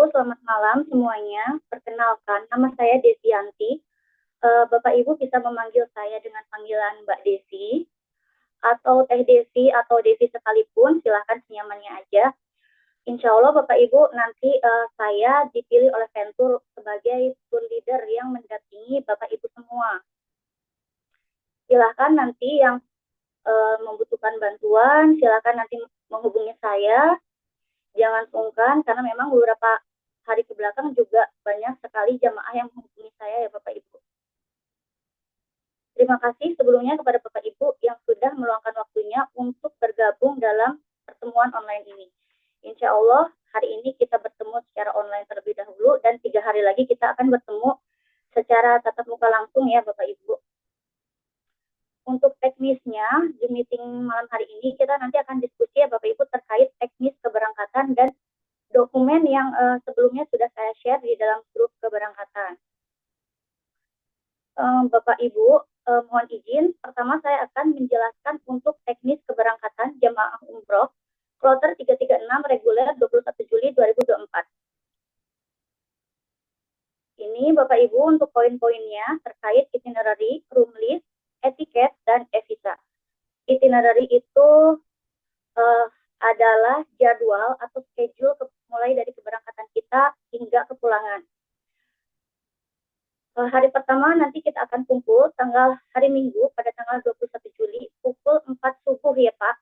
Ibu, selamat malam semuanya. Perkenalkan, nama saya Desianti. Bapak Ibu bisa memanggil saya dengan panggilan Mbak Desi, atau Teh Desi, atau Desi sekalipun, silahkan senyamannya aja. Insya Allah Bapak Ibu nanti saya dipilih oleh Ventur sebagai tour leader yang mendampingi Bapak Ibu semua. Silahkan nanti yang membutuhkan bantuan, silahkan nanti menghubungi saya. Jangan sungkan, karena memang beberapa hari ke belakang juga banyak sekali jamaah yang menghubungi saya ya Bapak Ibu. Terima kasih sebelumnya kepada Bapak Ibu yang sudah meluangkan waktunya untuk bergabung dalam pertemuan online ini. Insya Allah hari ini kita bertemu secara online terlebih dahulu, dan 3 hari lagi kita akan bertemu secara tatap muka langsung ya Bapak Ibu. Untuk teknisnya, di meeting malam hari ini kita nanti akan diskusi ya Bapak Ibu terkait teknis keberangkatan dan dokumen yang sebelumnya sudah saya share di dalam grup keberangkatan. Bapak Ibu, mohon izin, pertama saya akan menjelaskan untuk teknis keberangkatan jamaah umroh kloter 336 reguler 21 Juli 2024. Ini Bapak Ibu untuk poin-poinnya terkait itinerary, room list, etiket, dan e-visa. Itinerary itu adalah jadwal atau schedule mulai dari keberangkatan kita hingga kepulangan. Hari pertama nanti kita akan kumpul tanggal hari Minggu pada tanggal 21 Juli pukul 4 subuh ya Pak.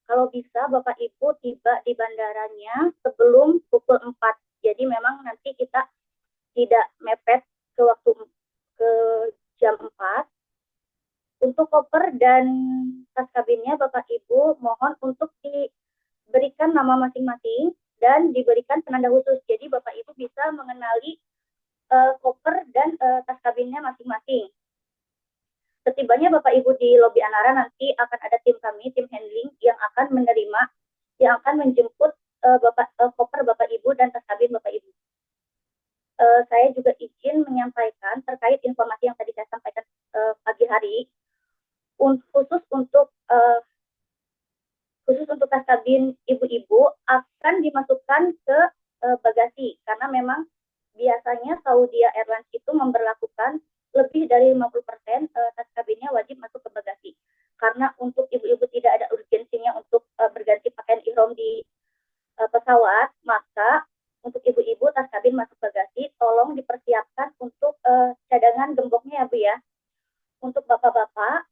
Kalau bisa Bapak Ibu tiba di bandaranya sebelum pukul 4. Jadi memang nanti kita tidak mepet ke jam 4. Untuk koper dan tas kabinnya Bapak Ibu mohon untuk diberikan nama masing-masing dan diberikan penanda khusus. Jadi Bapak Ibu bisa mengenali koper dan tas kabinnya masing-masing. Setibanya Bapak Ibu di lobi Anara nanti akan ada tim kami, tim handling yang akan menerima, yang akan menjemput koper Bapak Ibu dan tas kabin Bapak Ibu. Saya juga izin menyampaikan terkait informasi yang tadi saya sampaikan pagi hari. Khusus untuk tas kabin ibu-ibu akan dimasukkan ke bagasi, karena memang biasanya Saudi Airlines itu memberlakukan lebih dari 50% tas kabinnya wajib masuk ke bagasi. Karena untuk ibu-ibu tidak ada urgensinya untuk berganti pakaian ihram di pesawat, maka untuk ibu-ibu tas kabin masuk bagasi, tolong dipersiapkan untuk cadangan gemboknya ya Bu ya. Untuk bapak-bapak,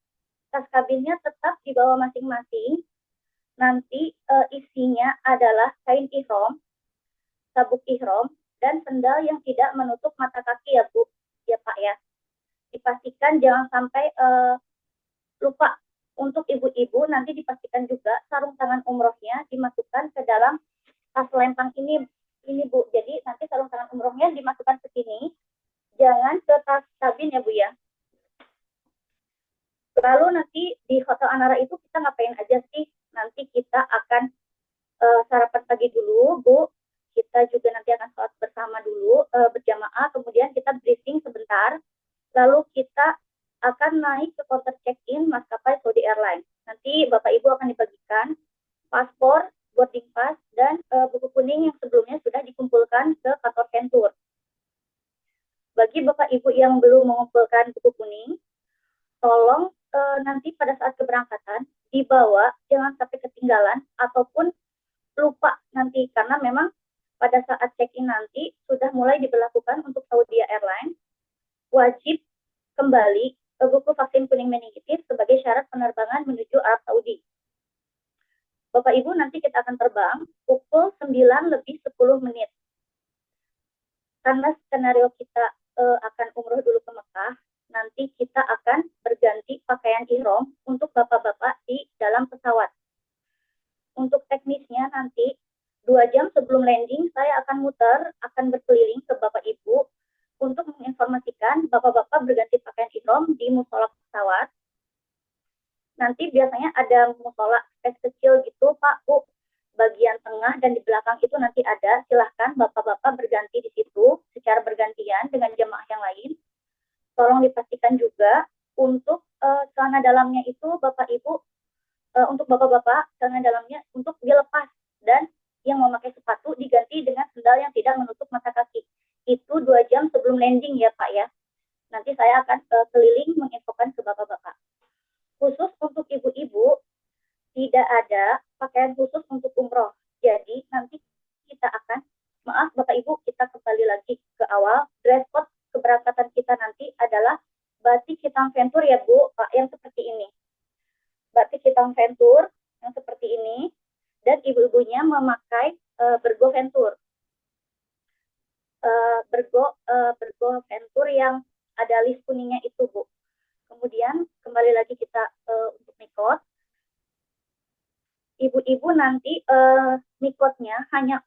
tas kabinnya tetap dibawa masing-masing. Nanti isinya adalah kain ihram, sabuk ihram, dan sendal yang tidak menutup mata kaki ya Bu, ya Pak ya. Dipastikan jangan sampai lupa. Untuk ibu-ibu nanti dipastikan juga sarung tangan umrohnya dimasukkan ke dalam tas lempang ini Bu. Jadi nanti sarung tangan umrohnya dimasukkan ke sini, jangan ke tas kabin ya Bu ya. Lalu nanti di Hotel Anara itu kita ngapain aja sih? Nanti kita akan sarapan pagi dulu, Bu. Kita juga nanti akan sholat bersama dulu, berjamaah. Kemudian kita briefing sebentar. Lalu kita akan naik ke counter check-in maskapai Saudi Airlines. Nanti Bapak Ibu akan dibagikan paspor, boarding pass, dan buku kuning yang sebelumnya sudah dikumpulkan ke kantor Ventur. Bagi Bapak Ibu yang belum mengumpulkan buku kuning, tolong nanti pada saat keberangkatan dibawa, jangan sampai ketinggalan ataupun lupa nanti, karena memang pada saat check-in nanti sudah mulai diberlakukan untuk Saudi Airlines wajib kembali buku vaksin kuning meningitis sebagai syarat penerbangan menuju Arab Saudi. Bapak Ibu nanti kita akan terbang pukul 9 lebih 10 menit. Karena skenario kita akan umroh dulu ke Mekah, nanti kita akan berganti pakaian ihram untuk bapak-bapak di dalam pesawat. Untuk teknisnya nanti 2 jam sebelum landing saya akan muter, akan berkeliling ke Bapak Ibu untuk menginformasikan bapak-bapak berganti pakaian ihram di musola pesawat. Nanti biasanya ada musola space kecil gitu Pak Bu, bagian tengah dan di belakang itu nanti ada. Silahkan bapak-bapak berganti di situ secara bergantian dengan jemaah yang lain. Tolong dipastikan juga untuk celana dalamnya itu Bapak Ibu, untuk bapak-bapak celana dalamnya untuk dilepas dan yang memakai sepatu diganti dengan sendal yang tidak menutup mata kaki. Itu 2 jam sebelum landing ya Pak ya. Nanti saya akan keliling menginfokan ke Bapak-Bapak. Khusus untuk ibu-ibu, tidak ada pakaian khusus untuk umroh. Jadi nanti kita akan, maaf Bapak Ibu, kita kembali lagi ke awal. Dress code keberangkatan kita nanti adalah batik hitam ventur ya Bu, Pak, yang seperti ini. Batik hitam ventur yang seperti ini, dan ibu-ibunya memakai bergo ventur. Bergo ventur yang ada list kuningnya itu Bu. Kemudian kembali lagi kita untuk mikot. Ibu-ibu nanti mikotnya hanya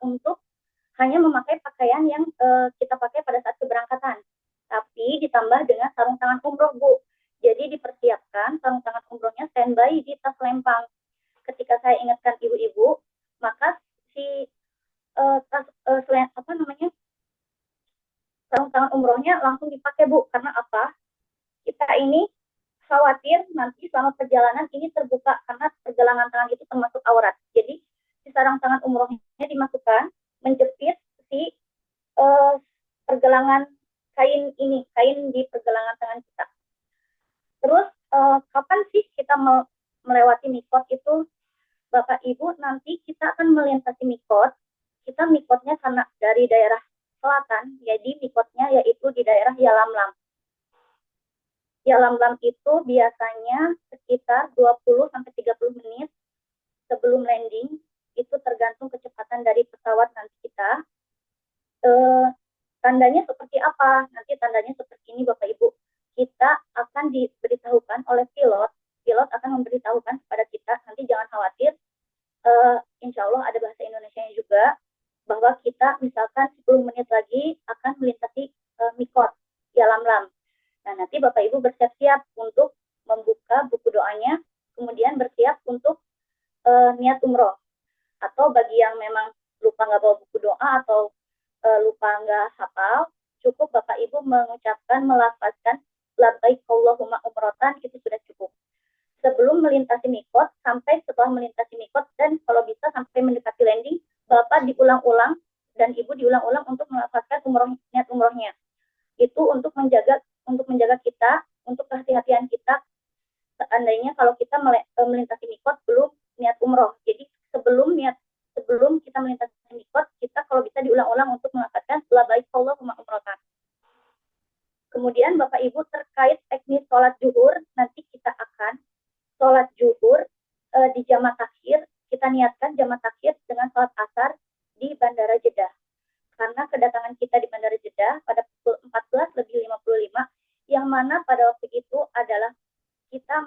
memakai pakaian yang kita pakai pada saat keberangkatan, tapi ditambah dengan sarung tangan umroh Bu. Jadi dipersiapkan sarung tangan umrohnya standby di tas lempang. Ketika saya ingatkan ibu-ibu, maka si tas sarung tangan umrohnya langsung dipakai Bu. Karena apa? Kita ini khawatir nanti selama perjalanan ini terbuka karena pergelangan tangan itu termasuk aurat. Jadi si sarung tangan umrohnya dimasukkan menjepit si pergelangan kain di pergelangan tangan kita. Terus kapan sih kita melewati mikot itu, Bapak Ibu? Nanti kita akan melintasi mikot. Kita mikotnya karena dari daerah selatan, jadi mikotnya yaitu di daerah Yalamlam. Yalamlam itu biasanya sekitar 20-30 menit sebelum landing, itu tergantung kecepatan dari pesawat nanti kita. Tandanya seperti apa? Nanti tandanya seperti ini Bapak Ibu. Kita akan diberitahukan oleh pilot akan memberitahukan kepada kita, nanti jangan khawatir, insya Allah ada bahasa Indonesianya juga, bahwa kita misalkan 10 menit lagi akan melintasi mikot Yalamlam. Nah, nanti Bapak Ibu bersiap-siap untuk membuka buku doanya, kemudian bersiap untuk niat umroh. Atau bagi yang memang lupa nggak bawa buku doa atau lupa nggak hafal, cukup Bapak Ibu mengucapkan, melafazkan labbaik Allahumma umrotan, itu sudah cukup. Sebelum melintasi mikot, sampai setelah melintasi mikot, dan kalau bisa sampai mendekati landing, Bapak diulang-ulang dan Ibu diulang-ulang untuk melafazkan niat umrohnya. Itu untuk menjaga kita, untuk kehati-hatian kita seandainya kalau kita melintasi mikot belum niat umroh. Jadi sebelum kita melintasi mikot, kita kalau bisa diulang-ulang untuk mengatakan labbaik Allahumma umrotan. Kemudian Bapak Ibu terkait teknis sholat zuhur, nanti kita akan sholat zuhur di jamaah takhir. Kita niatkan jamaah takhir dengan sholat asar di Bandara Jeddah. Karena kedatangan kita di Bandara Jeddah pada pukul 14:55, yang mana pada waktu itu adalah kita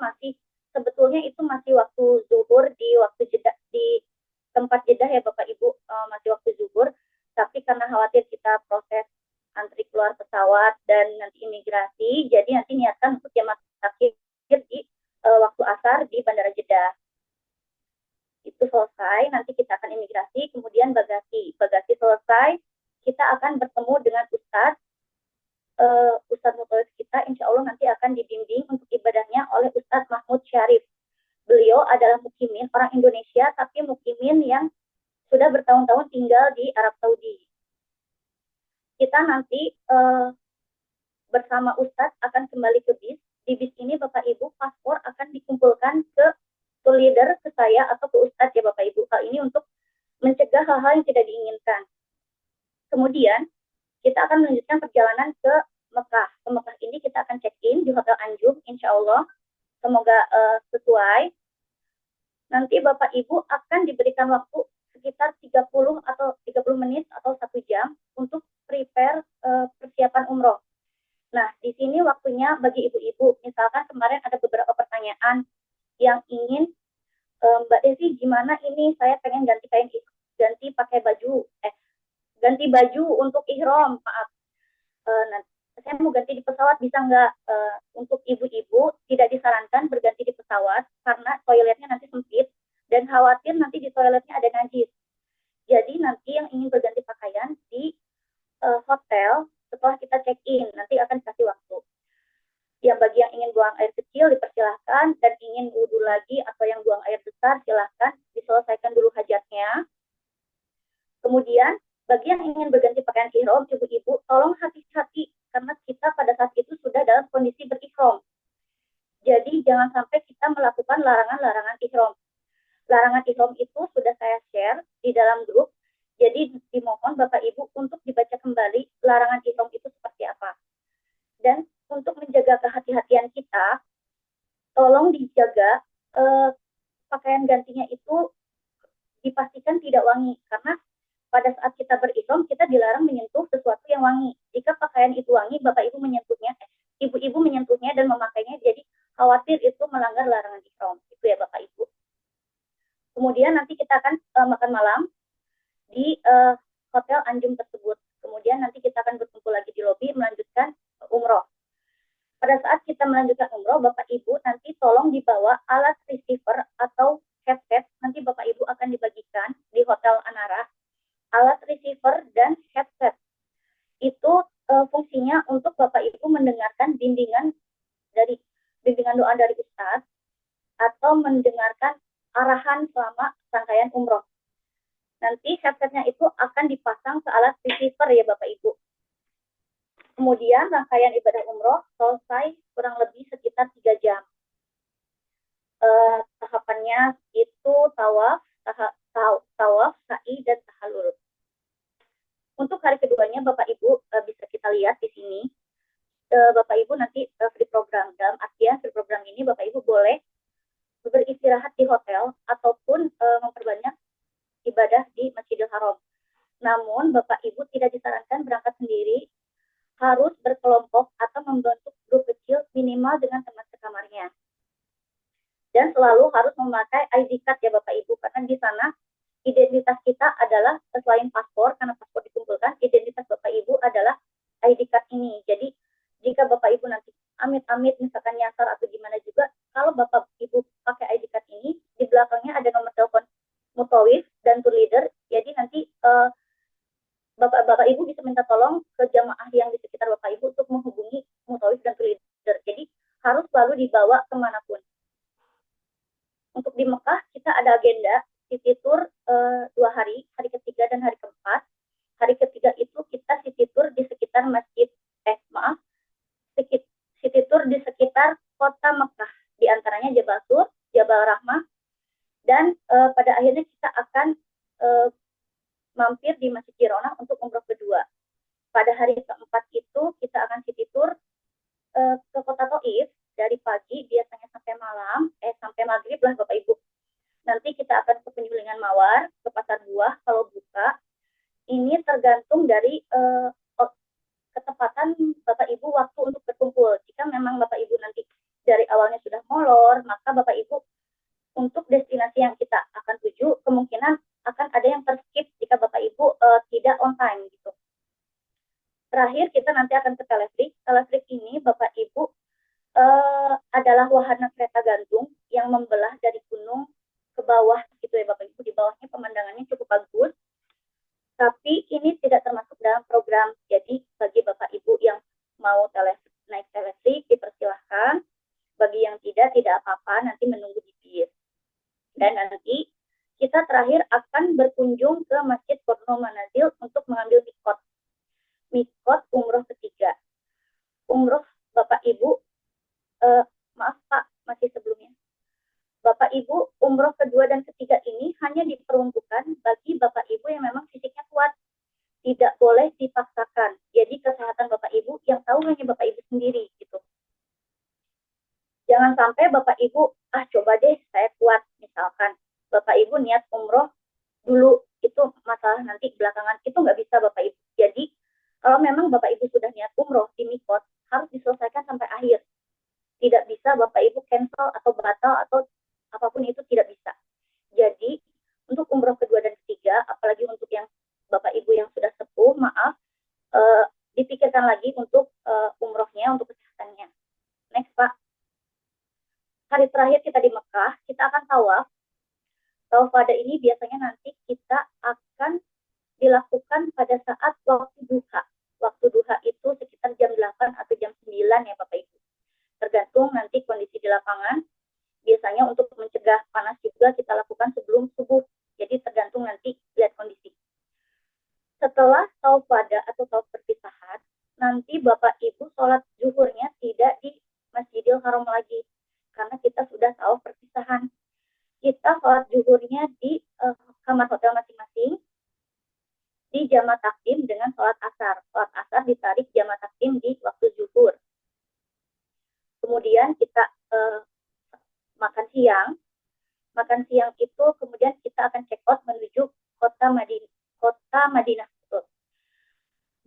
sebetulnya itu masih waktu zuhur di waktu Jeddah, di tempat Jeddah ya Bapak Ibu, masih waktu zuhur, tapi karena khawatir kita proses antri keluar pesawat dan nanti imigrasi, jadi nanti niatkan untuk jamaah takhir di waktu asar di Bandara Jeddah. Itu selesai, nanti kita akan imigrasi, kemudian bagasi selesai, kita akan bertemu dengan Ustadz Mutawif kita, insya Allah nanti akan dibimbing untuk ibadahnya oleh Ustadz Mahmud Syarif. Beliau adalah mukimin, orang Indonesia, tapi mukimin yang sudah bertahun-tahun tinggal di Arab Saudi. Kita nanti bersama Ustadz akan kembali ke bis. Di bis ini Bapak Ibu, paspor akan dikumpulkan ke tour leader, ke saya atau ke Ustadz ya Bapak Ibu. Hal ini untuk mencegah hal-hal yang tidak diinginkan. Kemudian kita akan melanjutkan perjalanan ke Mekah. Ke Mekah ini kita akan check-in di Hotel Anjum, insya Allah. Semoga sesuai. Nanti Bapak Ibu akan diberikan waktu sekitar 30 menit atau 1 jam untuk prepare persiapan umroh. Nah, di sini waktunya bagi ibu-ibu, misalkan kemarin ada beberapa pertanyaan yang ingin, Mbak Desi, gimana ini saya pengen ganti pakai baju, ganti baju untuk ihram, maaf. Saya mau ganti di pesawat, bisa nggak? Untuk ibu-ibu tidak disarankan berganti di pesawat karena toiletnya nanti sempit dan khawatir nanti di toiletnya ada najis. Jadi nanti yang ingin berganti pakaian di hotel setelah kita check-in, nanti akan dikasih waktu. Yang bagi yang ingin buang air kecil dipersilahkan, dan ingin wudhu lagi atau yang buang air besar silahkan diselesaikan dulu hajatnya. Kemudian bagi yang ingin berganti pakaian ihram, ibu-ibu tolong hati-hati karena kita pada saat itu sudah dalam kondisi berihram. Jadi jangan sampai kita melakukan larangan-larangan ihram. Larangan ihram itu sudah saya share di dalam grup. Jadi dimohon Bapak Ibu untuk dibaca kembali larangan ihram itu seperti apa. Dan untuk menjaga kehati-hatian kita, tolong dijaga pakaian gantinya itu dipastikan tidak wangi karena pada saat kita berihram kita dilarang menyentuh sesuatu yang wangi. Jika pakaian itu wangi, Bapak Ibu menyentuhnya, ibu-ibu menyentuhnya dan memakainya, jadi khawatir itu melanggar larangan ihram. Itu ya Bapak Ibu. Kemudian nanti kita akan makan malam di hotel Anjum tersebut. Kemudian nanti kita akan berkumpul lagi di lobi melanjutkan umroh. Pada saat kita melanjutkan umroh, Bapak Ibu nanti tolong dibawa alat receiver atau headset. Nanti Bapak Ibu akan dibagikan di Hotel Anara. Alat receiver dan headset itu fungsinya untuk Bapak Ibu mendengarkan bimbingan doa dari Ustadz atau mendengarkan arahan selama rangkaian umroh. Nanti headsetnya itu akan dipasang ke alat receiver ya Bapak Ibu. Kemudian rangkaian ibadah umroh selesai kurang lebih sekitar 3 jam. Tahapannya itu tawaf, sa'i, dan tahallul. Untuk hari keduanya Bapak Ibu bisa kita lihat di sini. Bapak Ibu nanti free program. Dalam artian free program ini Bapak Ibu boleh beristirahat di hotel ataupun memperbanyak ibadah di Masjidil Haram. Namun Bapak Ibu tidak disarankan berangkat sendiri, harus berkelompok atau membentuk grup kecil minimal dengan teman sekamarnya. Dan selalu harus memakai ID card ya Bapak Ibu, karena di sana identitas kita adalah selain paspor, karena paspor dikumpulkan, identitas Bapak Ibu adalah ID card ini. Jadi jika Bapak Ibu nanti amit-amit misalkan nyasar atau gimana juga, kalau Bapak Ibu pakai ID card ini, di belakangnya ada nomor telepon mutawif dan tour leader. Jadi nanti Bapak Ibu bisa minta tolong ke jamaah yang di sekitar Bapak Ibu untuk menghubungi mutawif dan tour leader. Jadi harus selalu dibawa kemanapun. Untuk di Mekah kita ada agenda city tour 2 hari, hari ketiga dan hari keempat. Hari ketiga itu kita city tour di sekitar city tour di sekitar kota Mekah, di antaranya Jabal Sur, Jabal Rahmah, dan pada akhirnya kita akan mampir di Masjid Jirona untuk umroh kedua. Pada hari keempat itu kita akan city tour ke kota Taif dari pagi biasanya sampai malam, sampai maghrib lah Bapak Ibu. Nanti kita akan ke Penyulingan Mawar, ke Pasar Buah kalau buka. Ini tergantung dari ketepatan Bapak Ibu waktu untuk berkumpul. Jika memang Bapak Ibu nanti dari awalnya sudah molor, maka Bapak Ibu untuk destinasi yang kita akan tuju kemungkinan akan ada yang terskip jika Bapak Ibu tidak on time gitu. Terakhir kita nanti akan ke Telefrik. Telefrik ini Bapak Ibu adalah wahana kereta gantung yang membelah dari gunung ke bawah gitu ya Bapak Ibu. Di bawahnya pemandangannya cukup bagus. Tapi ini tidak termasuk dalam program. Jadi bagi Bapak Ibu yang mau naik telefrik dipersilahkan. Bagi yang tidak apa-apa, nanti menunggu di bis. Dan nanti kita terakhir akan berkunjung ke Masjid Qurno Manazil untuk mengambil mikot umroh ketiga. Umroh Bapak Ibu, maaf Pak, masih sebelumnya. Bapak Ibu, umroh kedua dan ketiga ini hanya diperuntukkan bagi Bapak Ibu yang memang fisiknya kuat. Tidak boleh dipaksakan. Jadi kesehatan Bapak Ibu yang tahu hanya Bapak Ibu sendiri gitu. Jangan sampai Bapak Ibu, coba deh saya kuat. Misalkan Bapak Ibu niat umroh dulu, itu masalah nanti belakangan. Itu nggak bisa Bapak Ibu. Jadi kalau memang Bapak Ibu sudah niat umroh di mikot, harus diselesaikan sampai akhir. Tidak bisa Bapak Ibu cancel atau batal atau apapun itu tidak bisa. Jadi untuk umroh kedua dan ketiga, apalagi untuk yang Bapak Ibu yang sudah sepuh, maaf, dipikirkan lagi untuk umrohnya, untuk kesehatannya. Next Pak. Hari terakhir kita di Mekah, kita akan tawaf. Tawaf pada ini biasanya nanti kita akan dilakukan pada saat waktu duha. Waktu duha itu sekitar jam 8 atau jam 9 ya Bapak Ibu. Tergantung nanti kondisi di lapangan. Biasanya untuk mencegah panas juga kita lakukan sebelum subuh. Jadi tergantung nanti lihat kondisi. kita sholat zuhurnya di kamar hotel masing-masing, di jamaah takdim dengan sholat asar. Sholat asar ditarik jamaah takdim di waktu zuhur. Kemudian kita makan siang. Makan siang itu kemudian kita akan check out menuju kota Madinah.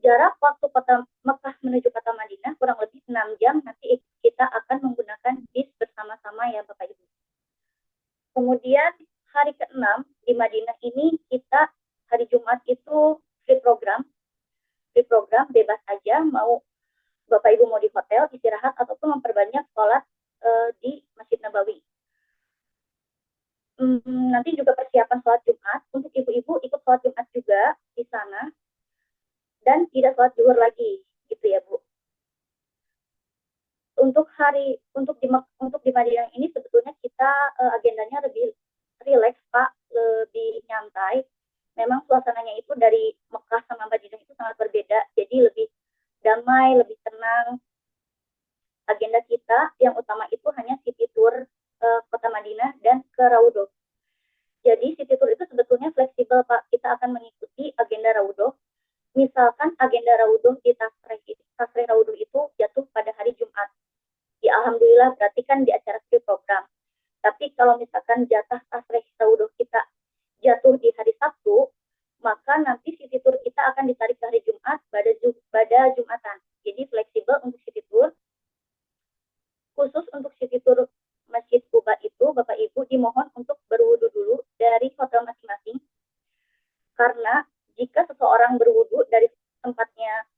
Jarak waktu kota Mekah menuju kota Madinah kurang lebih 6 jam. Nanti kita akan menggunakan bis bersama-sama ya Bapak Ibu. Kemudian hari ke-6 di Madinah ini kita hari Jumat itu free program bebas aja, mau Bapak Ibu mau di hotel istirahat ataupun memperbanyak sholat di Masjid Nabawi. Nanti juga persiapan sholat Jumat untuk ibu-ibu ikut sholat Jumat juga di sana dan tidak sholat zuhur lagi gitu ya Bu. Untuk di Madinah ini sebetulnya kita agendanya lebih rileks Pak, lebih nyantai. Memang suasananya itu dari Mekah sama Madinah itu sangat berbeda, jadi lebih damai, lebih tenang. Agenda kita yang utama itu hanya city tour kota Madinah dan ke Raudhoh. Jadi city tour itu sebetulnya fleksibel Pak, kita akan mengikuti agenda Raudhoh. Misalkan agenda Raudhoh di Tasreh Raudhoh itu jatuh pada hari Jumat. Ya alhamdulillah berarti kan di acara free program. Tapi kalau misalkan jatah Tasreh Raudhoh kita jatuh di hari Sabtu, maka nanti city tour kita akan ditarik ke hari Jumat pada Jumatan. Jadi fleksibel untuk city tour. Khusus untuk city tour Masjid Quba itu Bapak Ibu dimohon untuk berwudu dulu dari hotel masing-masing. Karena jika seseorang berwudu dari tempatnya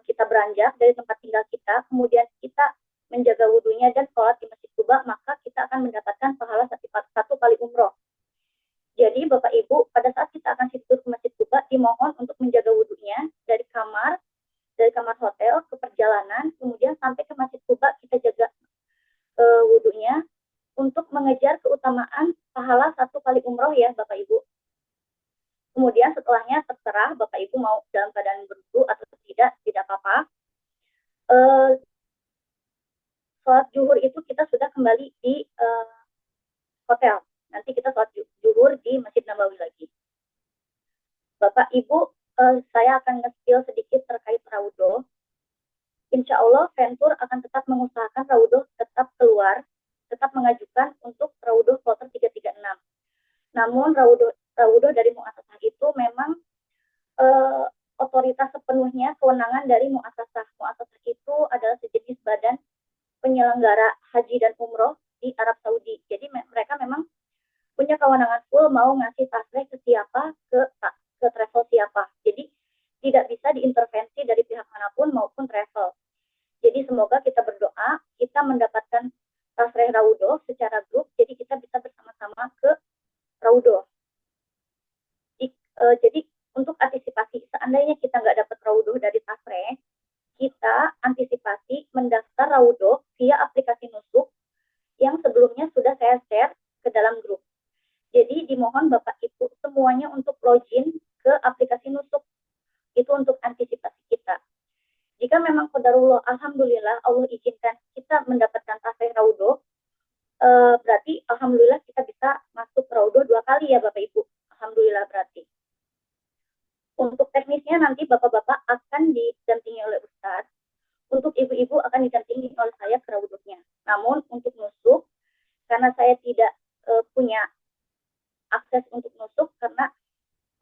kita beranjak, dari tempat tinggal kita, kemudian kita menjaga wudunya dan sholat di Masjid Quba, maka kita akan mendapatkan pahala satu kali umroh. Jadi Bapak Ibu, pada saat kita akan situ ke Masjid Quba, dimohon untuk menjaga wudunya dari kamar hotel ke perjalanan, kemudian sampai ke Masjid Quba kita jaga wudunya untuk mengejar keutamaan pahala satu kali umroh ya Bapak Ibu. Kemudian setelahnya terserah Bapak Ibu mau dalam keadaan berwudu atau tidak apa-apa. Sholat zuhur itu kita sudah kembali di hotel. Nanti kita sholat zuhur di Masjid Nabawi lagi. Bapak Ibu, saya akan nge-spill sedikit terkait Raudhoh. Insya Allah Ventur akan tetap mengusahakan Raudhoh tetap keluar, tetap mengajukan untuk Raudhoh Kloter 336. Namun Raudhoh dari muasasah itu memang otoritas sepenuhnya kewenangan dari muasasah. Muasasah itu adalah sejenis badan penyelenggara haji dan umroh di Arab Saudi. Jadi mereka memang punya kewenangan full mau ngasih tasreh ke siapa, ke travel siapa. Jadi tidak bisa diintervensi dari pihak manapun maupun travel. Jadi semoga kita berdoa, kita mendapatkan tasreh Raudhoh secara grup, jadi kita bisa bersama-sama ke Raudhoh. Jadi untuk antisipasi, seandainya kita nggak dapat Raudhoh dari tasreh, kita antisipasi mendaftar Raudhoh via aplikasi Nusuk yang sebelumnya sudah saya share ke dalam grup. Jadi dimohon Bapak Ibu semuanya untuk login ke aplikasi Nusuk. Itu untuk antisipasi kita. Jika memang qadarullah, alhamdulillah Allah izinkan kita mendapatkan tasreh Raudhoh, berarti alhamdulillah kita bisa masuk Raudhoh 2 kali ya Bapak Ibu. Alhamdulillah berarti. Untuk teknisnya nanti Bapak-Bapak akan didampingi oleh Ustadz. Untuk ibu-ibu akan didampingi oleh saya ke Raudhohnya. Namun untuk Nusuk, karena saya tidak punya akses untuk Nusuk, karena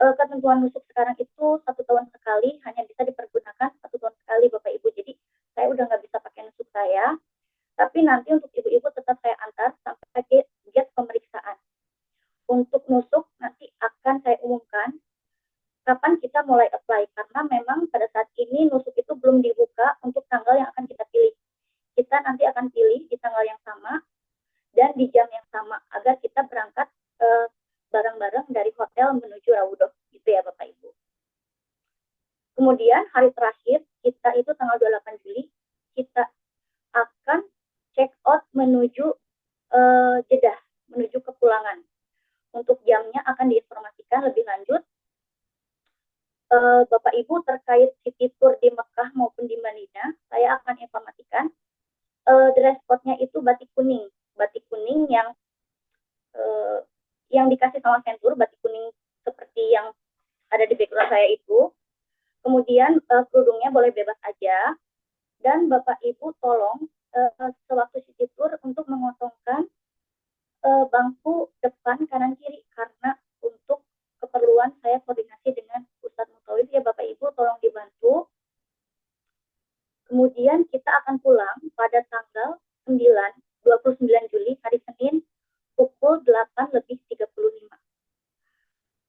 ketentuan Nusuk sekarang itu 1 tahun sekali, hanya bisa dipergunakan 1 tahun sekali Bapak Ibu. Jadi saya udah nggak bisa pakai Nusuk saya. Tapi nanti untuk ibu-ibu tetap saya antar sampai gate pemeriksaan. Untuk Nusuk nanti akan saya umumkan kapan kita mulai apply, karena memang pada saat ini Nusuk itu belum dibuka untuk tanggal yang akan kita pilih. Kita nanti akan pilih di tanggal yang sama dan di jam yang sama agar kita berangkat bareng-bareng dari hotel menuju Raudhoh, gitu ya Bapak Ibu. Kemudian hari terakhir kita itu tanggal 28 Juli kita akan check out menuju Jeddah, menuju kepulangan. Untuk jamnya akan diinformasikan lebih lanjut. Bapak Ibu terkait city tour di Mekah maupun di Madinah, saya akan informasikan dress code-nya itu batik kuning yang yang dikasih sama Ventur, batik kuning seperti yang ada di background saya itu. Kemudian kerudungnya boleh bebas aja. Dan Bapak Ibu tolong sewaktu city tour untuk mengosongkan bangku depan kanan kiri, karena untuk keperluan saya koordinasi dengan Ustadz Mutawif ya Bapak Ibu, tolong dibantu. Kemudian kita akan pulang pada tanggal 29 Juli hari Senin pukul 8:35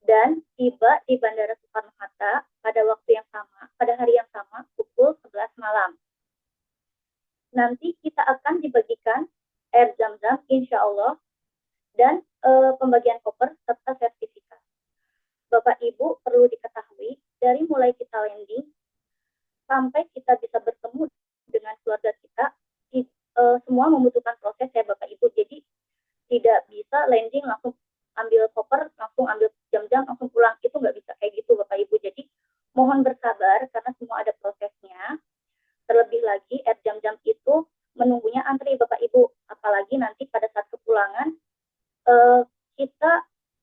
dan tiba di Bandara Soekarno-Hatta pada waktu yang sama, pada hari yang sama pukul 11 malam. Nanti kita akan dibagikan air zam-zam insya Allah dan pembagian koper serta sertifikat. Bapak Ibu perlu diketahui dari mulai kita landing sampai kita bisa bertemu dengan keluarga kita, semua membutuhkan proses ya Bapak Ibu. Jadi tidak bisa landing langsung ambil koper, langsung ambil jam-jam, langsung pulang. Itu nggak bisa kayak gitu Bapak Ibu. Jadi mohon bersabar karena semua ada prosesnya. Terlebih lagi air jam-jam itu menunggunya antri Bapak Ibu. Apalagi nanti pada saat kepulangan kita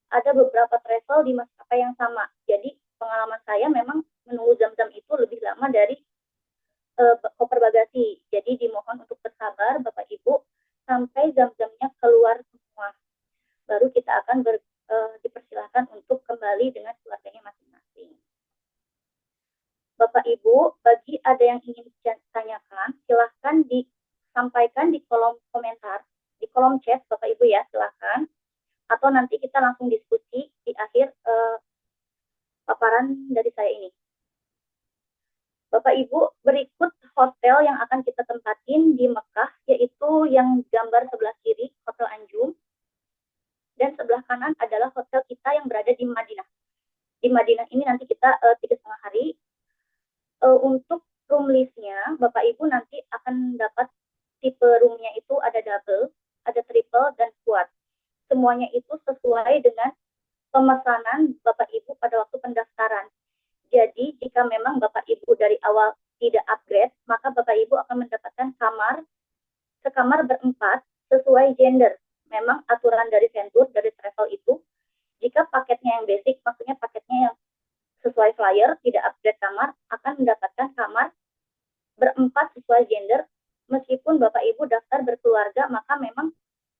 ada beberapa travel di maskapai yang sama. Jadi pengalaman saya memang menunggu jam-jam itu lebih lama dari koper bagasi. Jadi dimohon untuk bersabar Bapak Ibu sampai jam-jamnya keluar semua. Baru kita akan dipersilahkan untuk kembali dengan keluarganya masing-masing. Bapak Ibu, bagi ada yang ingin ditanyakan, silahkan disampaikan di kolom komentar, di kolom chat Bapak Ibu ya, silahkan. Atau nanti kita langsung diskusi di akhir paparan dari saya ini. Bapak Ibu, berikut hotel yang akan kita tempatin di Mekah, yaitu yang gambar sebelah kiri, Hotel Anjum. Dan sebelah kanan adalah hotel kita yang berada di Madinah. Di Madinah ini nanti kita 3,5 hari. Untuk room listnya, Bapak Ibu nanti akan dapat tipe roomnya itu ada double, ada triple, dan quad. Semuanya itu sesuai dengan pemesanan Bapak Ibu pada waktu pendaftaran. Jadi jika memang Bapak Ibu dari awal tidak upgrade, maka Bapak Ibu akan mendapatkan sekamar berempat sesuai gender. Memang aturan dari Ventur, dari travel itu, jika paketnya yang basic, maksudnya paketnya yang sesuai flyer, tidak upgrade kamar, akan mendapatkan kamar berempat sesuai gender. Meskipun Bapak Ibu daftar berkeluarga, maka memang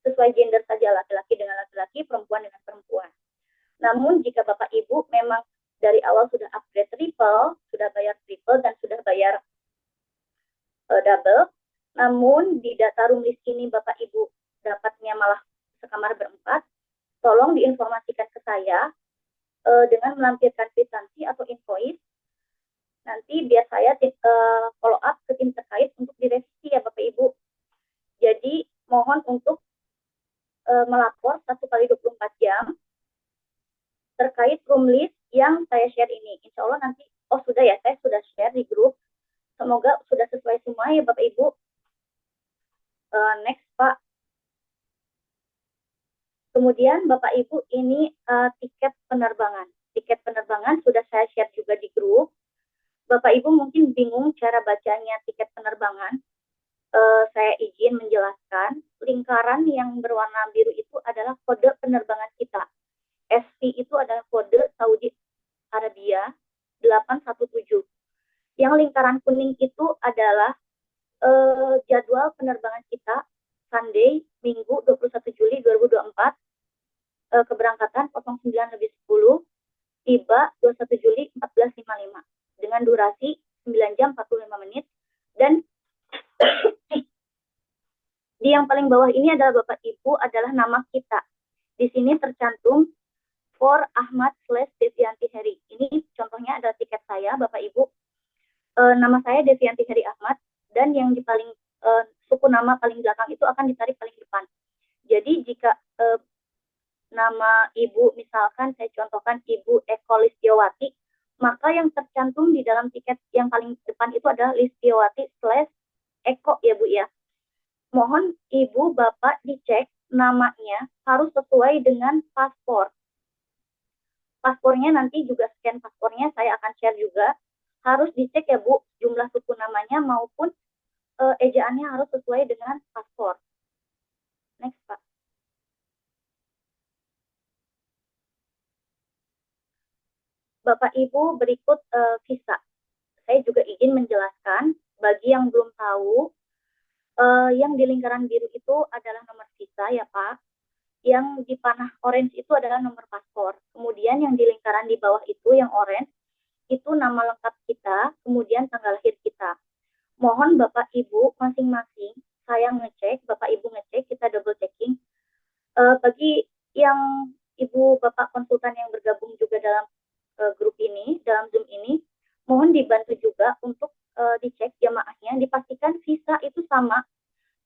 sesuai gender saja, laki-laki dengan laki-laki, perempuan dengan perempuan. Namun jika Bapak Ibu memang dari awal sudah upgrade triple, sudah bayar triple dan sudah bayar double, namun di data room list ini Bapak Ibu dapatnya malah sekamar berempat, tolong diinformasikan ke saya dengan melampirkan kwitansi atau invoice. Nanti biar saya follow up ke tim terkait untuk direvisi ya Bapak Ibu. Jadi mohon untuk melapor 1 kali 24 jam terkait room list yang saya share ini. Insya Allah nanti, sudah ya, saya sudah share di grup. Semoga sudah sesuai semua ya Bapak Ibu. Next Pak. Kemudian Bapak Ibu ini tiket penerbangan. Tiket penerbangan sudah saya share juga di grup. Bapak Ibu mungkin bingung cara bacanya tiket penerbangan. Saya izin menjelaskan. Lingkaran yang berwarna biru itu adalah kode penerbangan kita. SV itu adalah kode Saudi Arabia 817. Yang lingkaran kuning itu adalah jadwal penerbangan kita Sunday, Minggu 21 Juli 2024, keberangkatan 09:10, tiba 21 Juli 14:55 dengan durasi 9 jam 45 menit. Dan di yang paling bawah ini adalah Bapak Ibu adalah nama kita. Di sini tercantum for Ahmad / Devianti Heri. Ini contohnya adalah tiket saya, Bapak Ibu. Nama saya Devianti Heri Ahmad, dan yang di paling suku nama paling belakang itu akan ditarik paling depan. Jadi jika nama Ibu, misalkan saya contohkan Ibu Eko Listiawati, maka yang tercantum di dalam tiket yang paling depan itu adalah Listiawati / Eko ya Bu ya. Mohon Ibu Bapak dicek namanya harus sesuai dengan paspor. Paspornya nanti juga scan paspornya saya akan share juga. Harus dicek ya Bu, jumlah suku namanya maupun ejaannya harus sesuai dengan paspor. Next Pak. Bapak Ibu berikut visa. Saya juga izin menjelaskan bagi yang belum tahu, yang di lingkaran biru itu adalah nomor visa ya Pak. Yang di panah orange itu adalah nomor paspor. Kemudian yang di lingkaran di bawah itu yang orange itu nama lengkap kita, kemudian tanggal lahir kita. Mohon Bapak Ibu masing-masing saya ngecek, Bapak Ibu ngecek, kita double checking. Bagi yang Ibu Bapak konsultan yang bergabung juga dalam grup ini, dalam Zoom ini, mohon dibantu juga untuk dicek jamaahnya, dipastikan visa itu sama,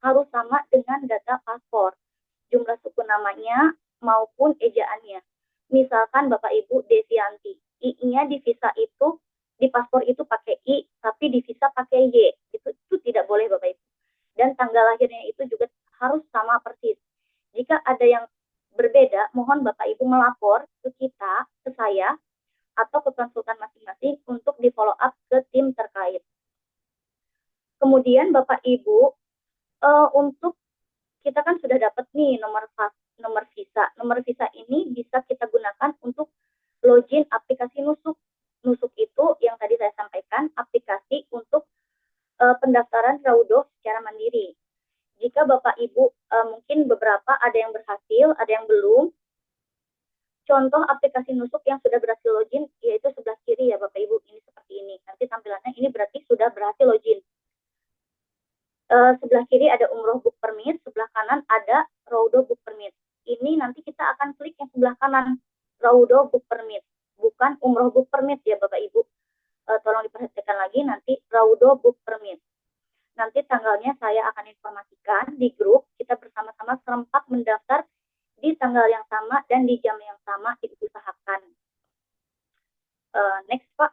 harus sama dengan data paspor, jumlah suku namanya maupun ejaannya. Misalkan Bapak Ibu Devianti, I-nya di visa itu, di paspor itu pakai I, tapi di visa pakai Y. Itu tidak boleh Bapak Ibu. Dan tanggal lahirnya itu juga harus sama persis. Jika ada yang berbeda, mohon Bapak Ibu melapor ke kita, ke saya, atau ke konsultan masing-masing untuk di follow up ke tim terkait. Kemudian Bapak Ibu, untuk kita kan sudah dapat nih nomor visa. Nomor visa ini bisa kita gunakan untuk login aplikasi Nusuk. Nusuk itu yang tadi saya sampaikan, aplikasi untuk pendaftaran Raudoh secara mandiri. Jika Bapak Ibu mungkin beberapa ada yang berhasil, ada yang belum. Contoh aplikasi Nusuk yang sudah berhasil login yaitu sebelah kiri ya Bapak Ibu, ini seperti ini. Nanti tampilannya ini berarti sudah berhasil login. Sebelah kiri ada Umroh Book Permit, sebelah kanan ada Raudoh Book Permit. Ini nanti kita akan klik yang sebelah kanan, Raudoh Book Permit, bukan Umroh Book Permit ya Bapak Ibu. Tolong diperhatikan lagi nanti Raudoh Book Permit. Nanti tanggalnya saya akan informasikan di grup, kita bersama-sama serempak mendaftar di tanggal yang sama dan di jam yang sama diusahakan. Next Pak.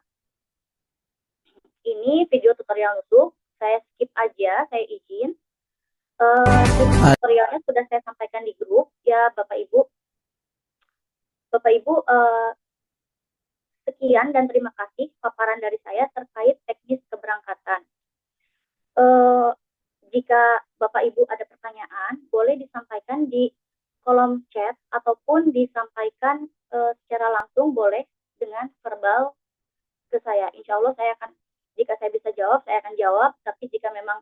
Ini video tutorial Nusuk. Saya skip aja, saya izin. Tutorialnya sudah saya sampaikan di grup ya Bapak Ibu. Bapak Ibu, sekian dan terima kasih paparan dari saya terkait teknis keberangkatan. Jika Bapak Ibu ada pertanyaan, boleh disampaikan di kolom chat ataupun disampaikan secara langsung, boleh dengan verbal ke saya. Insya Allah saya akan, jika saya bisa jawab, saya akan jawab. Tapi jika memang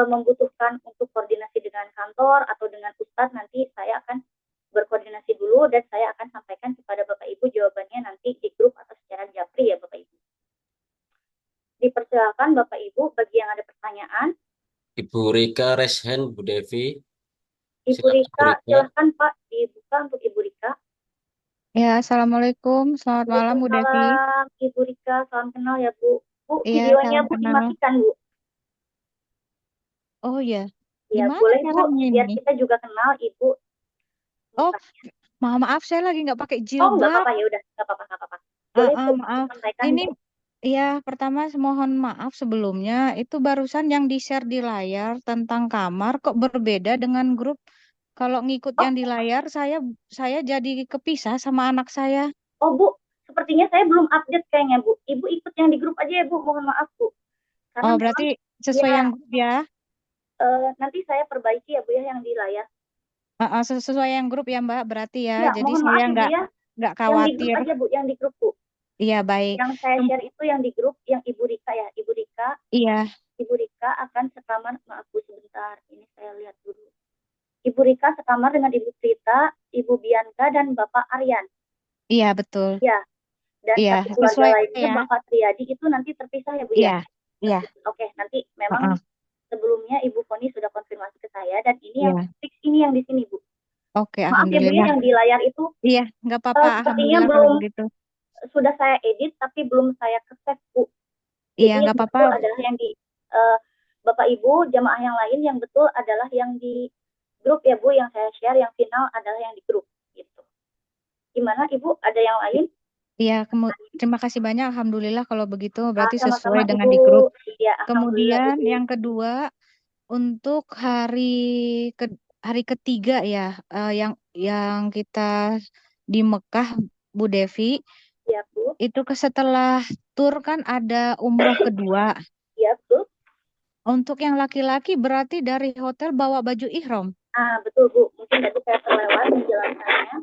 membutuhkan untuk koordinasi dengan kantor atau dengan Ustadz, nanti saya akan berkoordinasi dulu dan saya akan sampaikan kepada Bapak Ibu jawabannya nanti di grup atau secara japri ya Bapak Ibu. Dipersilakan Bapak Ibu bagi yang ada pertanyaan. Ibu Rika raise hand, Bu Devi. Ibu Rika, silahkan Pak dibuka untuk Ibu Rika. Ya, Assalamualaikum. Selamat malam, Bu Devi. Ibu Rika, salam kenal ya Bu. Bu, Iya, videonya salam Bu kenal. dimatikan Bu. Oh iya, Ya, gimana boleh Bu, caranya biar ini? kita juga kenal Ibu. Oh, maaf, saya lagi nggak pakai Oh, nggak jilbab. apa-apa, ya udah, nggak apa-apa. Boleh Bu, Maaf. disampaikan Ini Bu. ya, pertama mohon maaf sebelumnya. Itu barusan yang di-share di layar tentang kamar kok berbeda dengan grup. Kalau ngikut Oh, yang di layar, saya jadi kepisah sama anak saya. oh Bu, sepertinya saya belum update kayaknya Bu. Ibu ikut yang di grup aja ya Bu, mohon maaf Bu. Karena Oh, memang berarti sesuai ya, yang grup ya. nanti saya perbaiki ya Bu ya yang di layar. Sesuai yang grup ya Mbak, berarti ya. Ya, Jadi mohon saya maaf Ibu ya. nggak Yang di grup khawatir. aja Bu, yang di grup Bu. Iya, baik. Yang saya share itu yang di grup, yang Ibu Rika ya. Ibu Rika. Iya. Ibu Rika akan sekamar, maaf Bu sebentar, ini saya lihat dulu. Ibu Rika sekamar dengan Ibu Prita, Ibu Bianca, dan Bapak Aryan. Iya, betul. Ya, dan Iya, satu keluarga sesuai lainnya ya. Bapak Triadi itu nanti terpisah ya Bu ya? Iya, iya. Oke, nanti memang sebelumnya Ibu Foni sudah konfirmasi ke saya, dan ini Iya. yang fix ini yang di sini Bu. Oke, Maaf ya Bu ya, alhamdulillah. yang di layar itu Iya, nggak apa-apa. sepertinya Alhamdulillah kalau belum, begitu. sudah saya edit tapi belum saya ke-save Bu. Iya, Jadi nggak yang apa-apa. betul adalah yang di Bapak Ibu jamaah yang lain, yang betul adalah yang di grup ya Bu, yang saya share, yang final adalah yang di grup gitu. Gimana Ibu, ada yang lain? Iya, terima kasih banyak. Alhamdulillah kalau begitu berarti Sama-sama sesuai dengan Ibu. di grup. Ya, Kemudian Ibu. yang kedua, untuk hari ketiga ya, yang kita di Mekah, Bu Devi, Ya Bu. itu setelah tur kan ada umroh kedua. Ya Bu. Untuk yang laki-laki berarti dari hotel bawa baju ihram. Betul Bu, mungkin tadi saya terlewat menjelaskannya.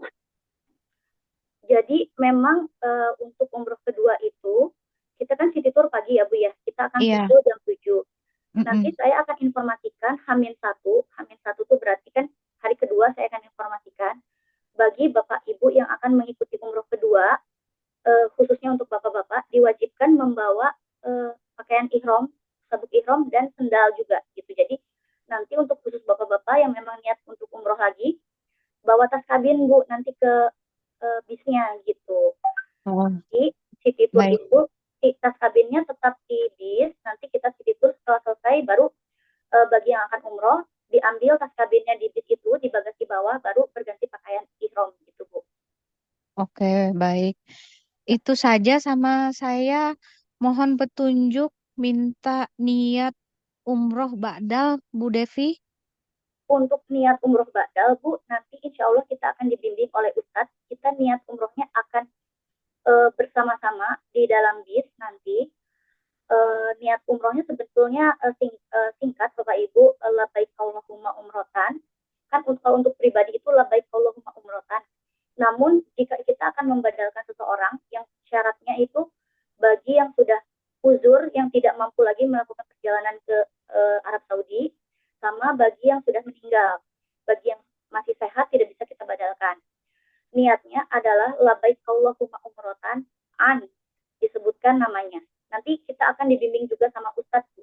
Jadi memang untuk umroh kedua itu kita kan city tour pagi ya Bu ya. Kita akan Iya. kumpul jam 7. Nanti Mm-mm. saya akan informasikan H-1. H-1 itu berarti kan hari kedua saya akan informasikan bagi Bapak Ibu yang akan mengikuti umroh kedua, khususnya untuk Bapak-bapak diwajibkan membawa pakaian ihram, sabuk ihram dan sendal juga gitu. Jadi nanti untuk khusus Bapak-bapak yang memang niat untuk umroh lagi, bawa tas kabin Bu nanti ke bisnya gitu. Oh, Jadi city tour baik. itu tas kabinnya tetap di bis, nanti kita city tour setelah selesai baru bagi yang akan umroh diambil tas kabinnya di bis itu di bagasi bawah baru berganti pakaian ihram gitu Bu. Oke, baik. Ya, Itu saja sama saya mohon petunjuk minta niat umroh ba'dal Bu Devi. untuk niat umroh badal Bu, nanti insya Allah kita akan dibimbing oleh Ustadz. Kita niat umrohnya akan bersama-sama di dalam bis nanti. Niat umrohnya sebetulnya singkat Bapak Ibu, labbaik Allahumma umrotan. Kan kalau untuk pribadi itu labbaik Allahumma umrotan. Namun jika kita akan membadalkan seseorang yang syaratnya itu bagi yang sudah uzur yang tidak mampu lagi melakukan perjalanan ke Arab Saudi sama bagi yang sudah meninggal. Bagi yang masih sehat tidak bisa kita badalkan. Niatnya adalah labbaik Allahumma umrotan an disebutkan namanya. Nanti kita akan dibimbing juga sama Ustadz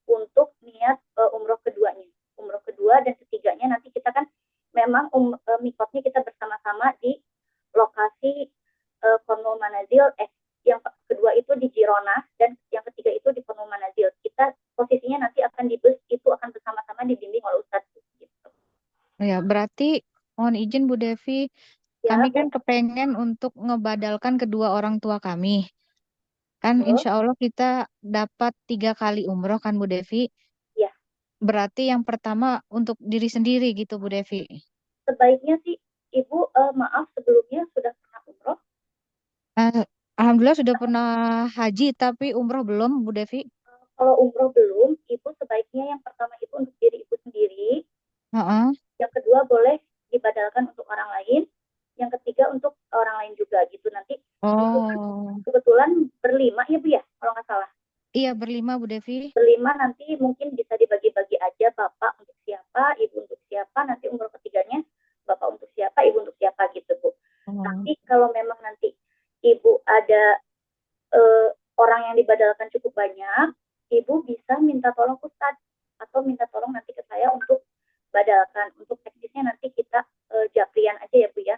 untuk niat umroh keduanya. Umroh kedua dan ketiganya nanti kita kan memang mikotnya kita bersama-sama di lokasi Konul Manazil. Yang kedua itu di Girona dan yang ketiga itu di Konul Manazil. Kita posisinya nanti akan di bus itu akan bersama-sama dibimbing oleh Ustadz. Gitu. Ya, berarti mohon izin Bu Devi, Ya, kami Bu. kan kepengen untuk ngebadalkan kedua orang tua kami. Kan Betul. insya Allah kita dapat 3 kali umroh kan Bu Devi. Ya, Berarti yang pertama untuk diri sendiri gitu Bu Devi. sebaiknya sih Ibu maaf sebelumnya sudah pernah umroh. Eh, Alhamdulillah sudah pernah haji tapi umroh belum Bu Devi. Kalau umroh belum, Ibu sebaiknya yang pertama itu untuk diri Ibu sendiri, Heeh. yang kedua boleh dibadalkan untuk orang lain, yang ketiga untuk orang lain juga gitu. Nanti Ibu kan Oh, kebetulan berlima ya Bu ya, kalau nggak salah. iya berlima Bu Devi. Berlima nanti mungkin bisa dibagi-bagi aja Bapak untuk siapa, Ibu untuk siapa, nanti umroh ketiganya Bapak untuk siapa, Ibu untuk siapa gitu Bu. Oh, Tapi kalau memang nanti Ibu ada orang yang dibadalkan cukup banyak, Ibu bisa minta tolong Ustadz atau minta tolong nanti ke saya untuk badalkan. Untuk teknisnya nanti kita japrian aja ya Bu ya.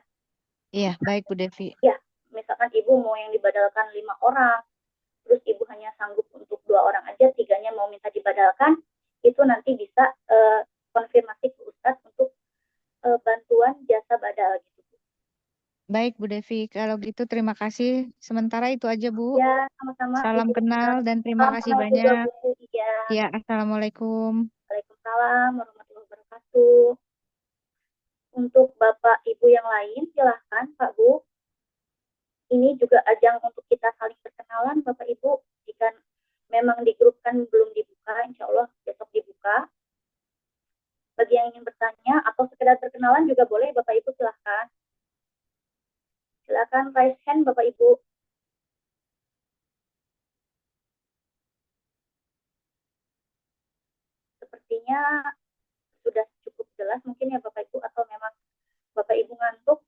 iya baik Bu Devi. Ya, misalkan Ibu mau yang dibadalkan 5 orang, terus Ibu hanya sanggup untuk 2 orang aja, tiganya mau minta dibadalkan, itu nanti bisa konfirmasi ke Ustadz untuk bantuan jasa badal gitu. Baik Bu Devi, kalau gitu terima kasih. Sementara itu aja Bu. Ya, sama-sama Salam Ibu kenal Rika. dan terima Salam kasih kenal juga banyak. Bu. Iya. Ya, Assalamualaikum. Waalaikumsalam warahmatullahi wabarakatuh. Untuk Bapak Ibu yang lain, silahkan Pak Bu. Ini juga ajang untuk kita saling berkenalan Bapak Ibu. Jika memang di grup kan belum dibuka, insya Allah besok dibuka. Bagi yang ingin bertanya atau sekedar berkenalan juga boleh Bapak Ibu silahkan. Silahkan raise hand Bapak Ibu. Sepertinya sudah cukup jelas mungkin ya Bapak Ibu, atau memang Bapak Ibu ngantuk.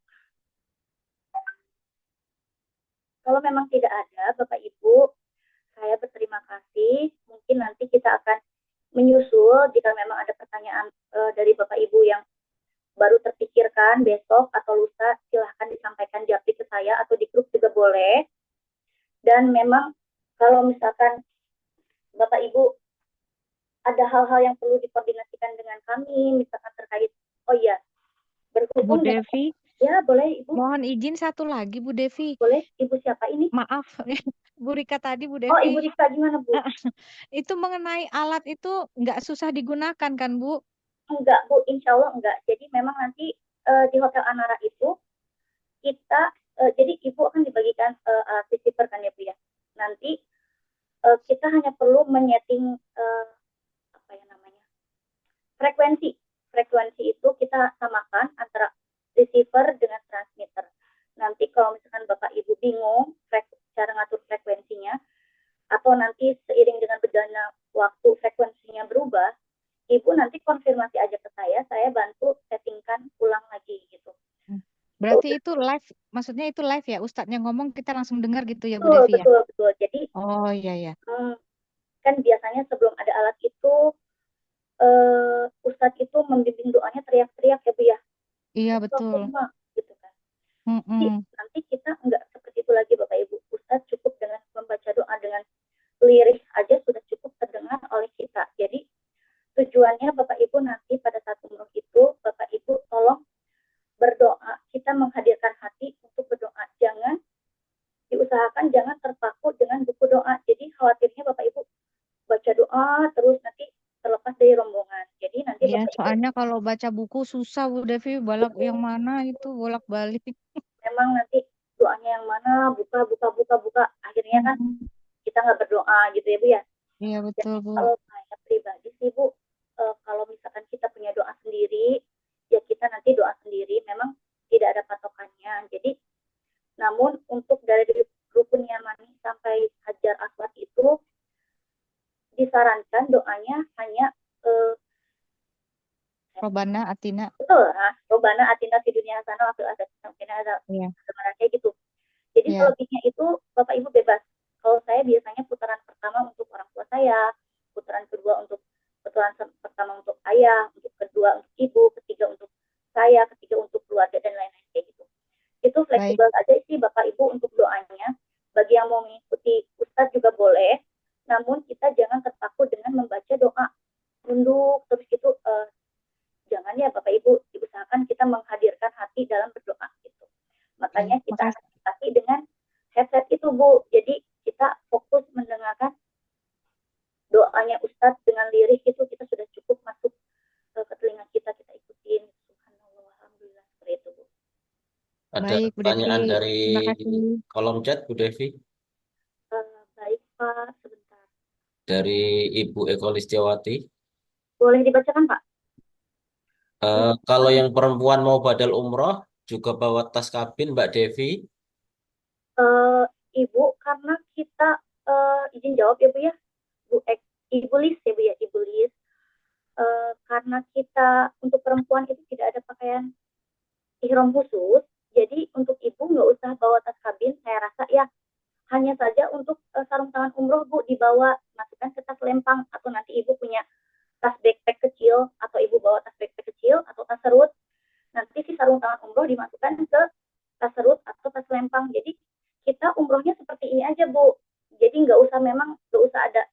Kalau memang tidak ada Bapak Ibu, saya berterima kasih. Mungkin nanti kita akan menyusul jika memang ada pertanyaan dari Bapak Ibu yang baru terpikirkan besok atau lusa, silahkan disampaikan japri ke saya atau di grup juga boleh. Dan memang kalau misalkan Bapak Ibu ada hal-hal yang perlu dikoordinasikan dengan kami, misalkan terkait, oh iya, Bu berhubung dengan, Devi, ya boleh Ibu, mohon izin satu lagi Bu Devi. boleh Ibu siapa ini? Maaf, Bu Rika tadi Bu Oh Ibu Devi. Rika gimana Bu? Itu mengenai alat itu nggak susah digunakan kan Bu? Enggak Bu, insya Allah enggak. Jadi memang nanti di Hotel Anara itu kita, jadi Ibu akan dibagikan alat receiver kan ya Bu ya. Nanti kita hanya perlu menyeting apa ya namanya, frekuensi. Frekuensi itu kita samakan antara receiver dengan transmitter. Nanti kalau misalkan Bapak Ibu bingung cara ngatur frekuensinya, atau nanti seiring dengan berjalannya waktu frekuensinya berubah, Ibu nanti konfirmasi aja ke saya bantu settingkan ulang lagi gitu. Berarti itu live, maksudnya itu live ya, Ustadznya ngomong kita langsung dengar gitu ya Bu Betul, Devi ya? betul, betul. Jadi Oh iya ya, kan biasanya sebelum ada alat itu, Ustadz itu membimbing doanya teriak-teriak ya Bu ya, iya betul. Allahumma gitu kan. Jadi Mm-mm. nanti kita nggak seperti itu lagi Bapak Ibu. Ustadz cukup dengan membaca doa dengan lirik aja sudah cukup terdengar oleh kita. Jadi tujuannya Bapak Ibu nanti pada saat umroh itu, Bapak Ibu tolong berdoa, kita menghadirkan hati untuk berdoa. Jangan diusahakan jangan terpaku dengan buku doa. Jadi khawatirnya Bapak Ibu baca doa terus nanti terlepas dari rombongan. Jadi nanti Iya, Bapak Ibu soalnya kalau baca buku susah Bu Devi, balak yang mana itu bolak-balik. memang nanti doanya yang mana, buka, akhirnya kan Mm-mm. kita nggak berdoa gitu ya Bu ya. Iya betul Jadi Bu. kalau saya pribadi sih Bu, kalau misalkan kita punya doa sendiri, ya kita nanti doa sendiri. Memang tidak ada patokannya. Jadi, namun untuk dari rukun Yamani sampai Hajar Aswad itu disarankan doanya hanya Robana Atina. betul, nah, Robana atina fi dunya hasanah wa fil akhirati hasanah Iya, sebenarnya kayak gitu. Jadi iya. selebihnya itu Bapak Ibu bebas. Kalau saya biasanya putaran pertama untuk orang tua saya, putaran kedua untuk putaran pertama untuk ayah, untuk kedua untuk ibu, ketiga untuk saya, ketiga untuk keluarga dan lain-lain kayak gitu. Itu Baik. fleksibel aja sih Bapak Ibu untuk doanya. Bagi yang mau mengikuti Ustadz juga boleh, namun kita jangan terpaku dengan membaca doa tunduk terus gitu. Jangan ya Bapak Ibu, diusahakan kita menghadirkan hati dalam berdoa gitu. Makanya kita Makasih. antisipasi dengan headset itu Bu. Jadi kita fokus mendengarkan doanya Ustadz dengan lirik itu kita sudah cukup masuk ke telinga kita, kita ikutin. Subhanallah, alhamdulillah, seperti itu Bu. Ada Baik Bu Devi, pertanyaan dari terima kasih. kolom chat Bu Devi, Baik Pak, sebentar. dari Ibu Eko Listiawati. Boleh dibacakan Pak? Kalau yang perempuan mau badal umroh juga bawa tas kabin Mbak Devi. Eh, Ibu, karena kita izin jawab ya Bu ya, Ibu Lis ya Bu ya, Ibu Lis. Karena kita untuk perempuan itu tidak ada pakaian ihram khusus, jadi untuk ibu nggak usah bawa tas kabin, saya rasa ya hanya saja untuk sarung tangan umroh Bu dibawa, masukkan ke tas lempang, atau nanti ibu punya tas backpack kecil, atau ibu bawa tas backpack kecil atau tas serut, nanti si sarung tangan umroh dimasukkan ke tas serut atau tas lempang. Jadi kita umrohnya seperti ini aja Bu, jadi nggak usah, memang nggak usah ada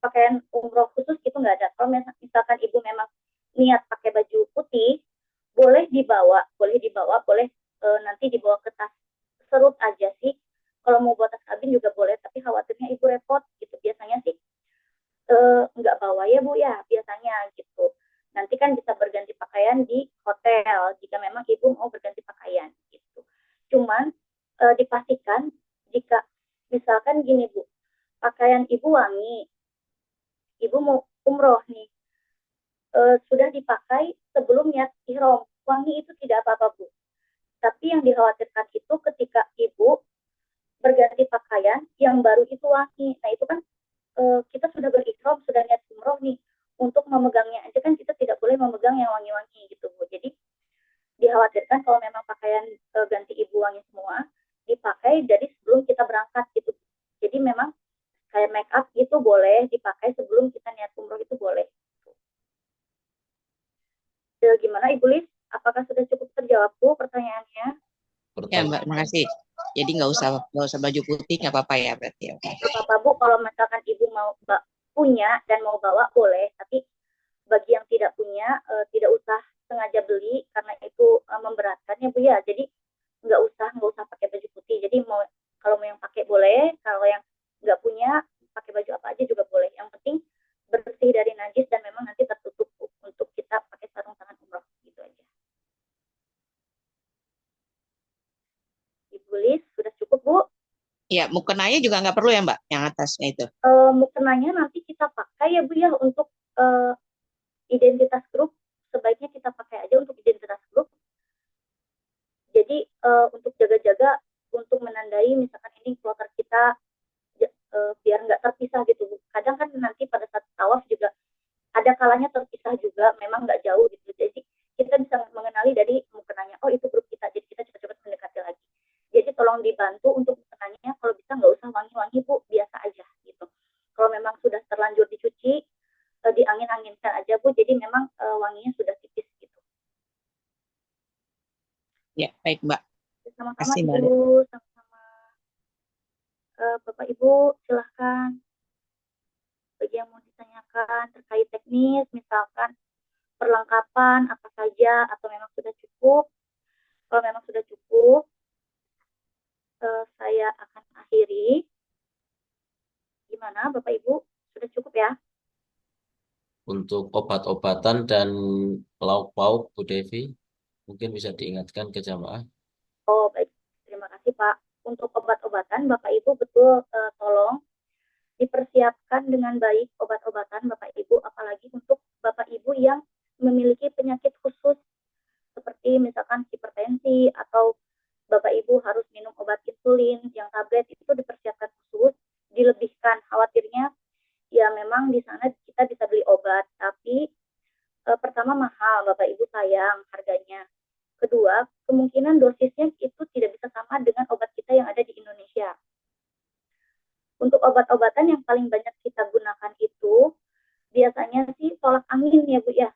pakaian umroh khusus, itu nggak ada. Kalau misalkan ibu memang niat pakai baju putih, boleh nanti dibawa ke tas serut aja sih. Kalau mau buat tas kabin juga boleh, tapi khawatirnya ibu repot gitu. Biasanya sih nggak bawa ya Bu ya, biasanya gitu. Nanti kan bisa berganti pakaian di hotel jika memang ibu mau berganti pakaian gitu. Cuman dipastikan jika misalkan gini Bu, pakaian ibu wangi, ibu mau umroh nih, sudah dipakai sebelum niat ihram, wangi itu tidak apa-apa Bu. Tapi yang dikhawatirkan itu ketika ibu berganti pakaian yang baru itu wangi. Nah itu kan kita sudah berikhram, sudah niat umroh nih. Untuk memegangnya aja kan kita tidak boleh memegang yang wangi-wangi gitu Bu. Jadi dikhawatirkan kalau memang pakaian ganti ibu wangi semua, dipakai dari sebelum kita berangkat gitu. Jadi memang kayak make up itu boleh dipakai sebelum kita niat umroh, itu boleh. Gimana Ibu Lis? Apakah sudah cukup terjawab Bu pertanyaannya? Ya Mbak, makasih. Jadi nggak usah baju putih, nggak apa-apa ya berarti. Oke. Apa-apa Bu, kalau misalkan Ibu mau punya dan mau bawa boleh, tapi bagi yang tidak punya tidak usah sengaja beli karena itu memberatkan ya Bu ya. Jadi nggak usah pakai baju putih. Jadi kalau mau yang pakai boleh, kalau yang nggak punya pakai baju apa aja juga boleh. Yang penting bersih dari najis dan memang nanti tertutup Bu, untuk kita pakai sarung tangan umroh gitu aja. Ibu Lis, sudah cukup Bu? Ya, mukenanya juga nggak perlu ya Mbak, yang atasnya itu. Mukenanya nanti kita pakai ya Bu ya untuk identitas grup, sebaiknya kita pakai aja untuk identitas grup. Jadi untuk jaga-jaga untuk menandai misalkan ini kloter kita biar nggak terpisah gitu Bu. Kadang kan nanti pada saat tawaf juga ada kalanya terpisah juga, memang nggak jauh gitu. Jadi kita bisa mengenali dari mukenanya, oh itu grup kita, jadi kita cepat-cepat mendekati lagi. Jadi tolong dibantu untuk mukenanya, kalau bisa nggak usah wangi-wangi Bu, biasa aja gitu. Kalau memang sudah terlanjur dicuci, diangin-anginkan aja Bu, jadi memang wanginya sudah tipis gitu. Ya, baik Mbak. Sama-sama Kasih Mbak. Ibu, sama-sama. Bapak Ibu silahkan bagi yang mau ditanyakan terkait teknis, misalkan perlengkapan apa saja atau memang sudah cukup. Kalau memang sudah cukup, saya akan akhiri. Gimana Bapak Ibu? Sudah cukup ya? Untuk obat-obatan dan lauk pauk, Bu Devi, mungkin bisa diingatkan ke jamaah. Oh baik, terima kasih Pak. Untuk obat-obatan Bapak Ibu betul tolong dipersiapkan dengan baik obat-obatan Bapak Ibu, apalagi untuk Bapak Ibu yang memiliki penyakit khusus seperti misalkan hipertensi atau Bapak Ibu harus minum obat insulin yang tablet, itu dipersiapkan khusus, dilebihkan. Khawatirnya ya memang di sana kita bisa beli obat, tapi pertama mahal Bapak Ibu, sayang harganya. Kedua, kemungkinan dosisnya itu tidak bisa sama dengan obat kita yang ada di Indonesia. Untuk obat-obatan yang paling banyak kita gunakan itu biasanya sih tolak angin ya Bu ya.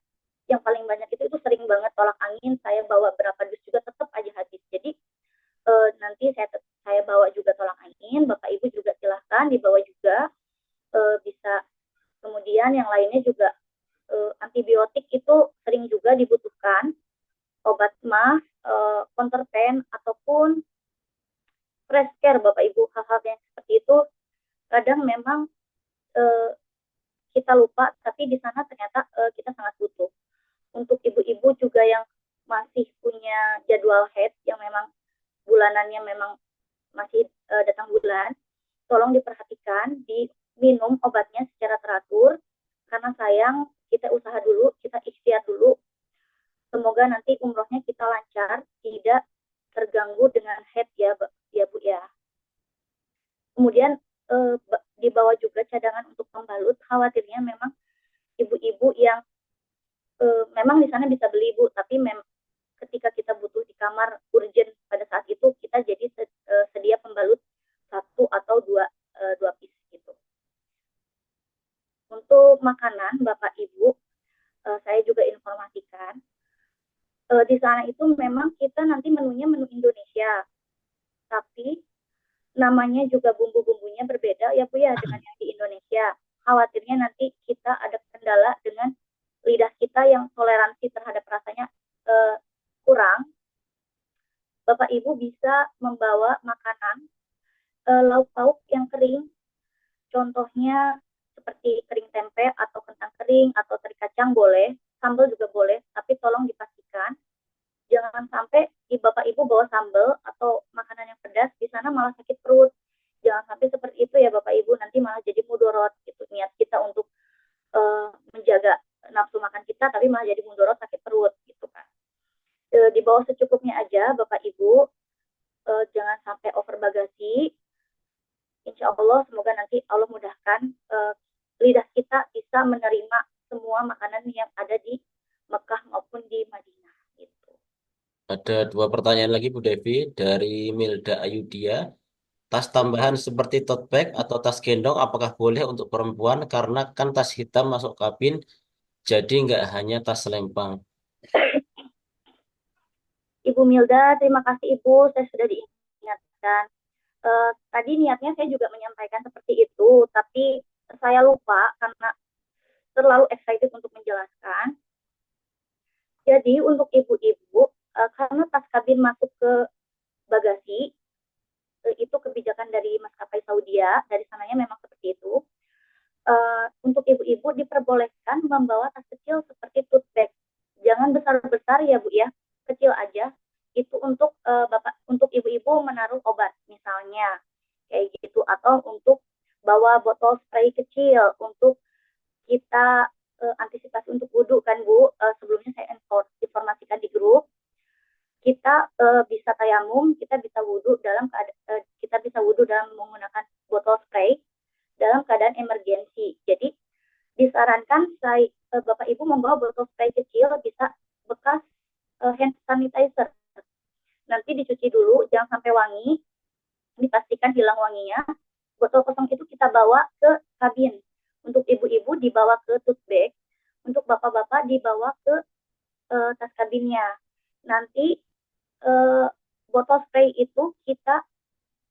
Yang paling banyak itu sering banget tolak angin, saya bawa berapa dus juga tetap aja habis. Jadi nanti saya bawa juga tolak angin, Bapak Ibu juga silahkan dibawa juga, bisa. Kemudian yang lainnya juga antibiotik itu sering juga dibutuhkan, obat mah, counterpen ataupun fresh care Bapak Ibu, hal-hal yang seperti itu kadang memang kita lupa, tapi di sana ternyata kita sangat butuh. Untuk ibu-ibu juga yang masih punya jadwal haid yang memang bulanannya memang masih datang bulan, tolong diperhatikan, diminum obatnya secara teratur, karena sayang kita usaha dulu, kita ikhtiar dulu, semoga nanti umrohnya kita lancar, tidak terganggu dengan haid ya Bu ya. Kemudian dibawa juga cadangan untuk pembalut, khawatirnya memang ibu-ibu yang memang di sana bisa beli Bu, tapi ketika kita butuh di kamar urgent pada saat itu, kita jadi sedia pembalut satu atau dua piece gitu. Untuk makanan Bapak Ibu, saya juga informasikan di sana itu memang kita nanti menunya menu Indonesia, tapi namanya juga bumbu-bumbunya berbeda ya Bu ya dengan yang di Indonesia. Khawatirnya nanti kita ada kendala dengan lidah kita yang toleransi terhadap rasanya kurang. Bapak Ibu bisa membawa makanan lauk pauk yang kering, contohnya seperti kering tempe atau kentang kering atau teri kacang boleh, sambal juga boleh, tapi tolong dipastikan jangan sampai Bapak Ibu bawa sambal atau makanan yang pedas, di sana malah sakit perut. Jangan sampai seperti itu ya Bapak Ibu, nanti malah jadi mudorot gitu. Niat kita untuk menjaga nafsu makan kita, tapi malah jadi mudorot, sakit perut gitu kan. Dibawa secukupnya aja Bapak Ibu, jangan sampai over bagasi. Insya Allah semoga nanti Allah mudahkan lidah kita bisa menerima semua makanan yang ada di Mekah maupun di Madinah. Ada dua pertanyaan lagi Bu Devi dari Milda Ayudia. Tas tambahan seperti tote bag atau tas gendong apakah boleh untuk perempuan karena kan tas hitam masuk kabin jadi nggak hanya tas selempang. Ibu Milda, terima kasih Ibu, saya sudah diingatkan. Tadi niatnya saya juga menyampaikan seperti itu, tapi saya lupa karena terlalu excited untuk menjelaskan. Jadi untuk ibu-ibu, karena tas kabin masuk ke bagasi, itu kebijakan dari maskapai Saudi, dari sananya memang seperti itu. Untuk ibu-ibu diperbolehkan membawa tas kecil seperti tote bag. Jangan besar-besar ya Bu ya, kecil aja. Itu untuk untuk ibu-ibu menaruh obat misalnya, kayak gitu, atau untuk bawa botol spray kecil untuk kita antisipasi untuk wudhu kan Bu. Sebelumnya saya informasikan di grup, kita bisa tayamum, kita bisa wudhu dalam menggunakan botol spray dalam keadaan emergensi. Jadi disarankan Bapak Ibu membawa botol spray kecil, bisa bekas hand sanitizer. Nanti dicuci dulu, jangan sampai wangi, dipastikan hilang wanginya. Botol kosong itu kita bawa ke kabin. Untuk ibu-ibu dibawa ke tote bag, untuk bapak-bapak dibawa ke tas kabinnya. Nanti botol spray itu kita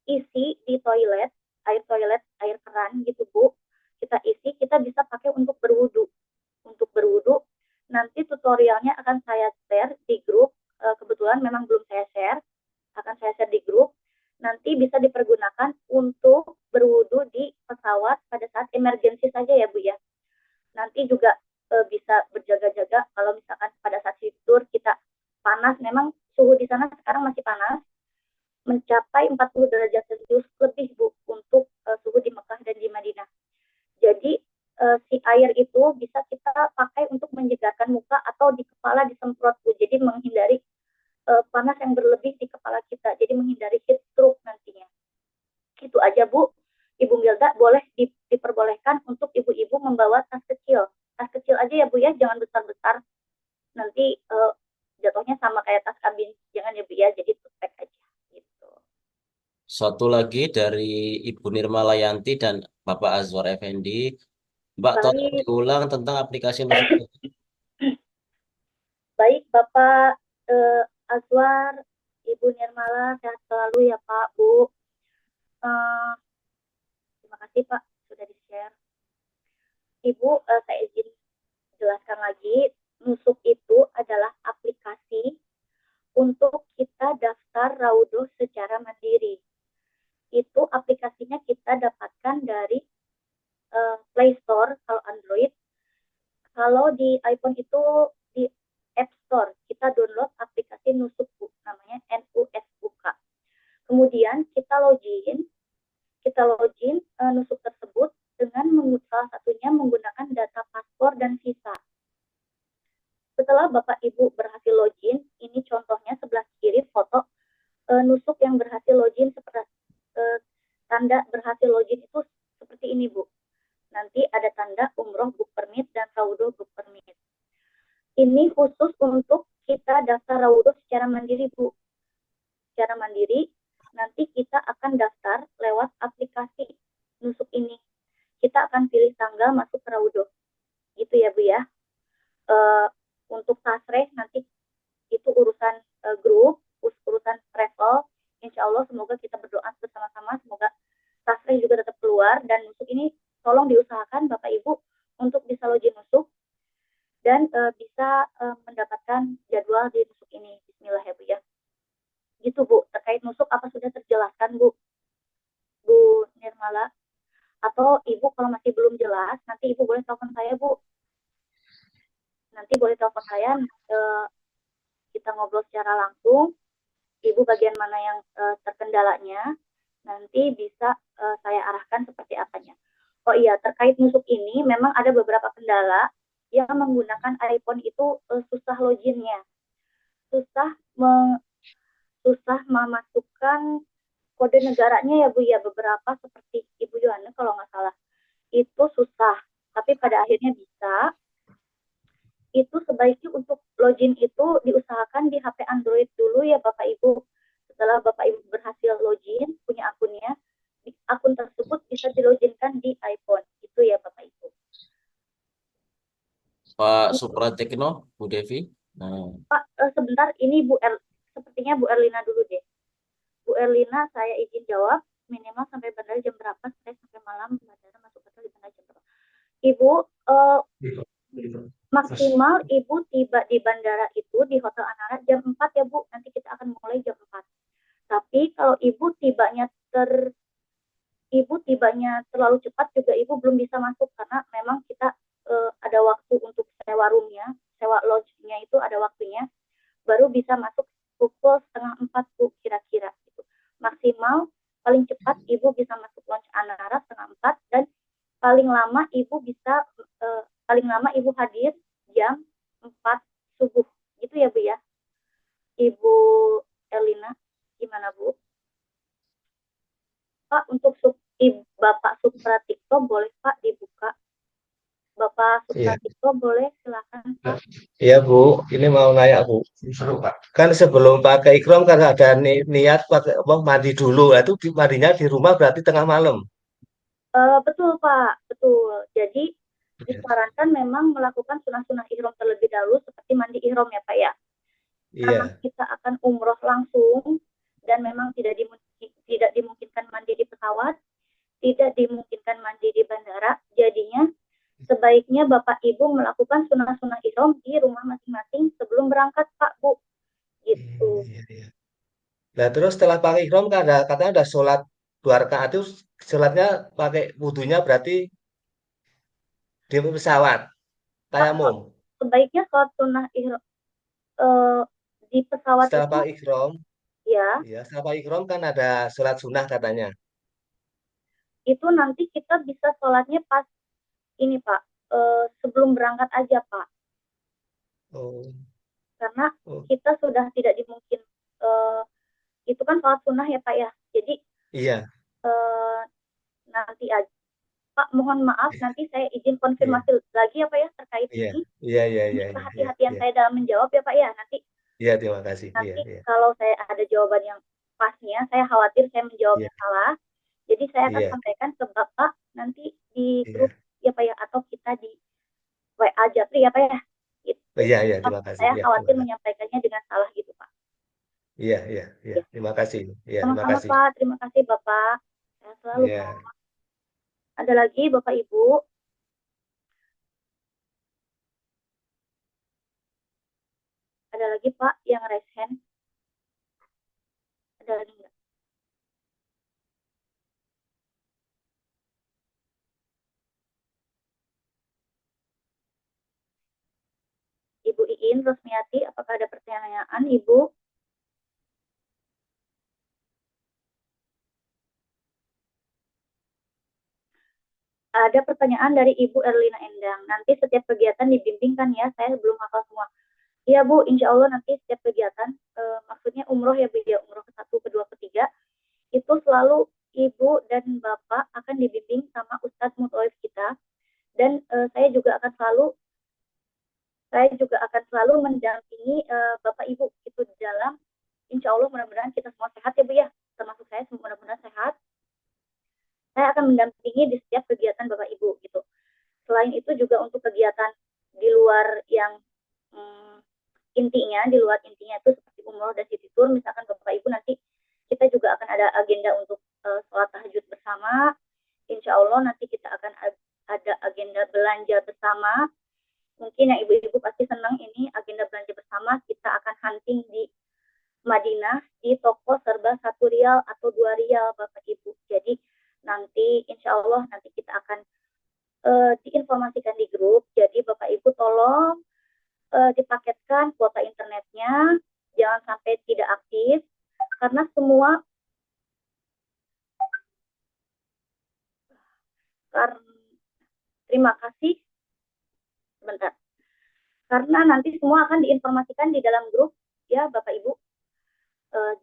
isi di toilet, air keran gitu Bu. Kita isi, kita bisa pakai untuk berwudu. Untuk berwudu, nanti tutorialnya akan saya share di grup. Kebetulan memang belum saya share, akan saya share di grup. Nanti bisa dipergunakan untuk berwudu di pesawat pada saat emergensi saja ya Bu ya. Nanti juga bisa berjaga-jaga kalau misalkan pada saat tidur kita panas, memang suhu di sana sekarang masih panas, mencapai 40 derajat Celcius lebih Bu untuk suhu di Mekah dan di Madinah. Jadi si air itu bisa kita pakai untuk menyegarkan muka atau di kepala disemprot Bu. Jadi menghindari panas yang berlebih di kepala kita. Jadi menghindari heat stroke nantinya. Itu aja Bu. Ibu Milda boleh diperbolehkan untuk ibu-ibu membawa tas kecil. Tas kecil aja ya Bu ya, jangan besar-besar. Nanti jatuhnya sama kayak tas kabin. Jangan ya Bu ya, jadi tote bag aja. Gitu. Satu lagi dari Ibu Nirma Layanti dan Bapak Azwar Effendi. Mbak, tolong Baik, diulang tentang aplikasi Nusuk. baik Bapak Azwar, Ibu Nirmala, sehat selalu ya Pak, Bu. Terima kasih Pak sudah di-share. Ibu, saya izin jelaskan lagi, Nusuk itu adalah aplikasi untuk kita daftar Raudoh secara mandiri. Itu aplikasinya kita dapatkan dari Play Store kalau Android. Kalau di iPhone itu di App Store, kita download aplikasi Nusuk Bu, namanya NUSUK. Kemudian kita login Nusuk tersebut dengan salah satunya menggunakan data paspor dan visa. Setelah Bapak Ibu berhasil login, ini contohnya sebelah kiri foto Nusuk yang berhasil login, seperti tanda berhasil login itu seperti ini Bu. Nanti ada tanda umroh book permit dan Raudoh book permit. Ini khusus untuk kita daftar Raudoh secara mandiri Bu. Secara mandiri, nanti kita akan daftar lewat aplikasi Nusuk ini. Kita akan pilih tanggal masuk ke Raudoh. Gitu ya Bu ya. Untuk tasreh nanti itu urusan grup, urusan travel. Insya Allah semoga kita berdoa bersama-sama, semoga tasreh juga tetap keluar. Dan Nusuk ini tolong diusahakan Bapak Ibu untuk bisa login Nusuk dan bisa mendapatkan jadwal di Nusuk ini. Bismillah ya Bu ya. Gitu Bu, terkait Nusuk apa sudah terjelaskan Bu Nirmala? Atau Ibu kalau masih belum jelas, nanti Ibu boleh telepon saya Bu. Nanti boleh telepon saya, kita ngobrol secara langsung. Ibu bagian mana yang terkendalanya, nanti bisa saya arahkan seperti apanya. Oh iya, terkait Nusuk ini memang ada beberapa kendala yang menggunakan iPhone itu susah loginnya, susah memasukkan kode negaranya ya Bu ya, beberapa seperti Ibu Yohana kalau nggak salah itu susah, tapi pada akhirnya bisa. Itu sebaiknya untuk login itu diusahakan di HP Android dulu ya Bapak Ibu. Setelah Bapak Ibu berhasil login, punya akunnya, akun tersebut bisa diloginkan di iPhone. Itu ya Bapak Ibu. Pak Supratekno, Bu Devi. Nah, Pak, sebentar, ini sepertinya Bu Erlina dulu deh. Bu Erlina, saya izin jawab, minimal sampai bandara jam berapa? Saya sampai malam bandara, masuk hotel di bandara jam berapa? Ibu, maksimal Ibu tiba di bandara itu di Hotel Anara jam 4 ya Bu. Nanti kita akan mulai jam 4. Tapi kalau Ibu tibanya terlalu cepat juga Ibu belum bisa masuk karena memang kita ada waktu untuk sewa roomnya, sewa lodge-nya itu ada waktunya. Baru bisa masuk pukul 3:30 Bu kira-kira. Gitu. Maksimal paling cepat Ibu bisa masuk lounge Anara 3:30 dan paling lama Ibu hadir jam 4 subuh. Gitu ya Bu ya. Ibu Elina, gimana Bu? Pak, untuk Bapak Supratikto boleh Pak dibuka? Bapak Iya, Supratikto boleh, silakan Pak. iya Bu, ini mau nanya Bu. Kan sebelum pakai ikram kan ada niat pakai apa, mandi dulu. Nah, itu mandinya di rumah berarti tengah malam. Betul Pak, betul. Jadi Iya, disarankan memang melakukan sunah-sunah ihram terlebih dahulu seperti mandi ihram ya Pak ya. Karena iya, kita akan umroh langsung dan memang tidak dimungkinkan mandi di pesawat, tidak dimungkinkan mandi di bandara. Jadinya sebaiknya Bapak Ibu melakukan sunah-sunah ihram di rumah masing-masing sebelum berangkat Pak Bu. Gitu. iya, iya. Nah terus setelah pakai ikram kan ada katanya udah sholat 2 rakaat itu sholatnya pakai wudhunya berarti di pesawat Pak, tayamum. sebaiknya sholat sunah ihram eh, di pesawat Setelah itu pakai ikram, ya, ya setelah pakai ikram kan ada sholat sunnah katanya. itu nanti kita bisa sholatnya pas ini Pak, sebelum berangkat aja Pak, Oh, karena oh, kita sudah tidak dimungkin, eh, itu kan sholat sunnah ya Pak ya, jadi iya, eh, nanti aja Pak, mohon maaf nanti saya izin iya, konfirmasi lagi ya Pak ya terkait iya, ini. iya, iya, Ini iya, iya, iya, kehati-hatian iya, saya dalam menjawab ya Pak ya, nanti iya, terima kasih. Iya, nanti iya, kalau saya ada jawaban yang pasnya, saya khawatir saya iya, menjawabnya salah, jadi saya akan iya, sampaikan ke Bapak nanti di grup iya, ya Pak ya, atau kita di WA Japri ya Pak ya, oh, gitu. iya, iya, terima kasih. Saya Iya, terima khawatir kasih. menyampaikannya dengan salah gitu Pak. Iya, iya, iya, Ya, terima kasih. Iya, terima sama-sama kasih. Pak, terima kasih Bapak. Saya selalu Pak. Iya. Ada lagi Bapak Ibu? Ada lagi Pak yang raise hand? Ada lagi nggak? Ibu Iin Rosmiati, apakah ada pertanyaan Ibu? Ada pertanyaan dari Ibu Erlina Endang. Nanti setiap kegiatan dibimbingkan ya, saya belum hafal semua. Iya Bu, insya Allah nanti setiap kegiatan, maksudnya umroh ya Bu ya, umroh ke-1, ke-2, ke-3, itu selalu Ibu dan Bapak akan dibimbing sama Ustadz Mutawif kita. Dan saya juga akan selalu mendampingi Bapak Ibu itu di dalam, insya Allah mudah-mudahan kita semua sehat ya Bu ya, termasuk saya mudah-mudahan sehat. Saya akan mendampingi di setiap kegiatan Bapak Ibu gitu. Selain itu juga untuk kegiatan di luar yang di luar intinya itu seperti umroh dan city tour, misalkan Bapak Ibu nanti kita juga akan ada agenda untuk sholat tahajud bersama. Insya Allah nanti kita akan ada agenda belanja bersama. Mungkin yang ibu-ibu pasti senang ini agenda belanja bersama. Kita akan hunting di Madinah di toko serba 1 rial atau 2 rial Bapak Ibu. Jadi nanti insya Allah nanti kita akan diinformasikan di grup. Jadi Bapak Ibu tolong dipaketkan kuota internetnya, jangan sampai tidak aktif, karena terima kasih, sebentar, karena nanti semua akan diinformasikan di dalam grup ya Bapak Ibu.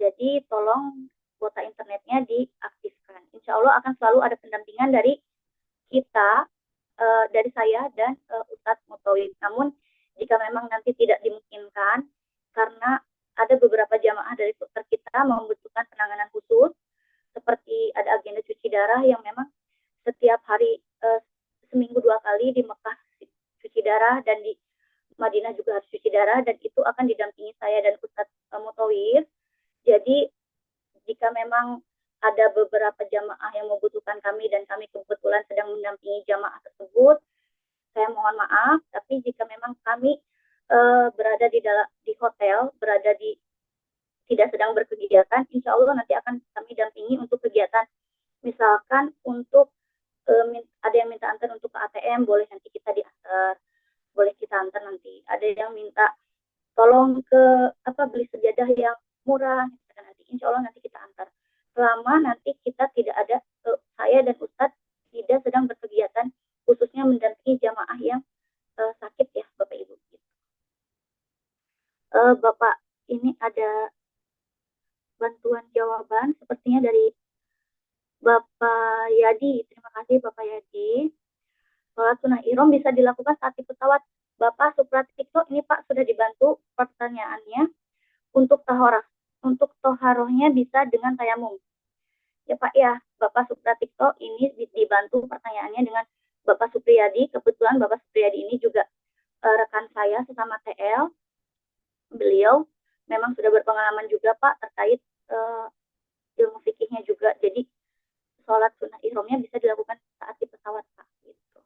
Jadi tolong kuota internetnya diaktifkan. Insya Allah akan selalu ada pendampingan dari kita, dari saya dan Ustadz Mutawif. Namun jika memang nanti tidak dimungkinkan karena ada beberapa jamaah dari dokter kita membutuhkan penanganan khusus, seperti ada agenda cuci darah yang memang setiap hari seminggu 2 kali di Mekah cuci darah dan di Madinah juga harus cuci darah, dan itu akan didampingi saya dan Ustadz Mutawif. Jadi jika memang ada beberapa jamaah yang membutuhkan kami dan kami kebetulan sedang mendampingi jamaah tersebut, saya mohon maaf. Tapi jika memang kami berada di hotel, tidak sedang berkegiatan, insya Allah nanti akan kami dampingi untuk kegiatan. Misalkan untuk ada yang minta antar untuk ke ATM, boleh nanti kita diantar, boleh kita antar nanti. Ada yang minta tolong beli sejadah yang murah, nanti insya Allah nanti kita antar. Selama nanti kita tidak ada, saya dan Ustadz tidak sedang berkegiatan, khususnya mendampingi jamaah yang sakit ya Bapak Ibu. Bapak, ini ada Bapak Yadi, terima kasih Bapak Yadi. Sholat sunnah ihram bisa dilakukan saat di pesawat. Bapak Supratikto, ini Pak sudah dibantu pertanyaannya. Untuk toharohnya bisa dengan tayamum. Ya Pak ya, Bapak Supratikto ini dibantu pertanyaannya dengan Bapak Supriyadi. Kebetulan Bapak Supriyadi ini juga rekan saya sesama TL. Beliau memang sudah berpengalaman juga Pak terkait ilmu fikihnya juga. Jadi sholat sunnah ihramnya bisa dilakukan saat di pesawat Pak. Gitu.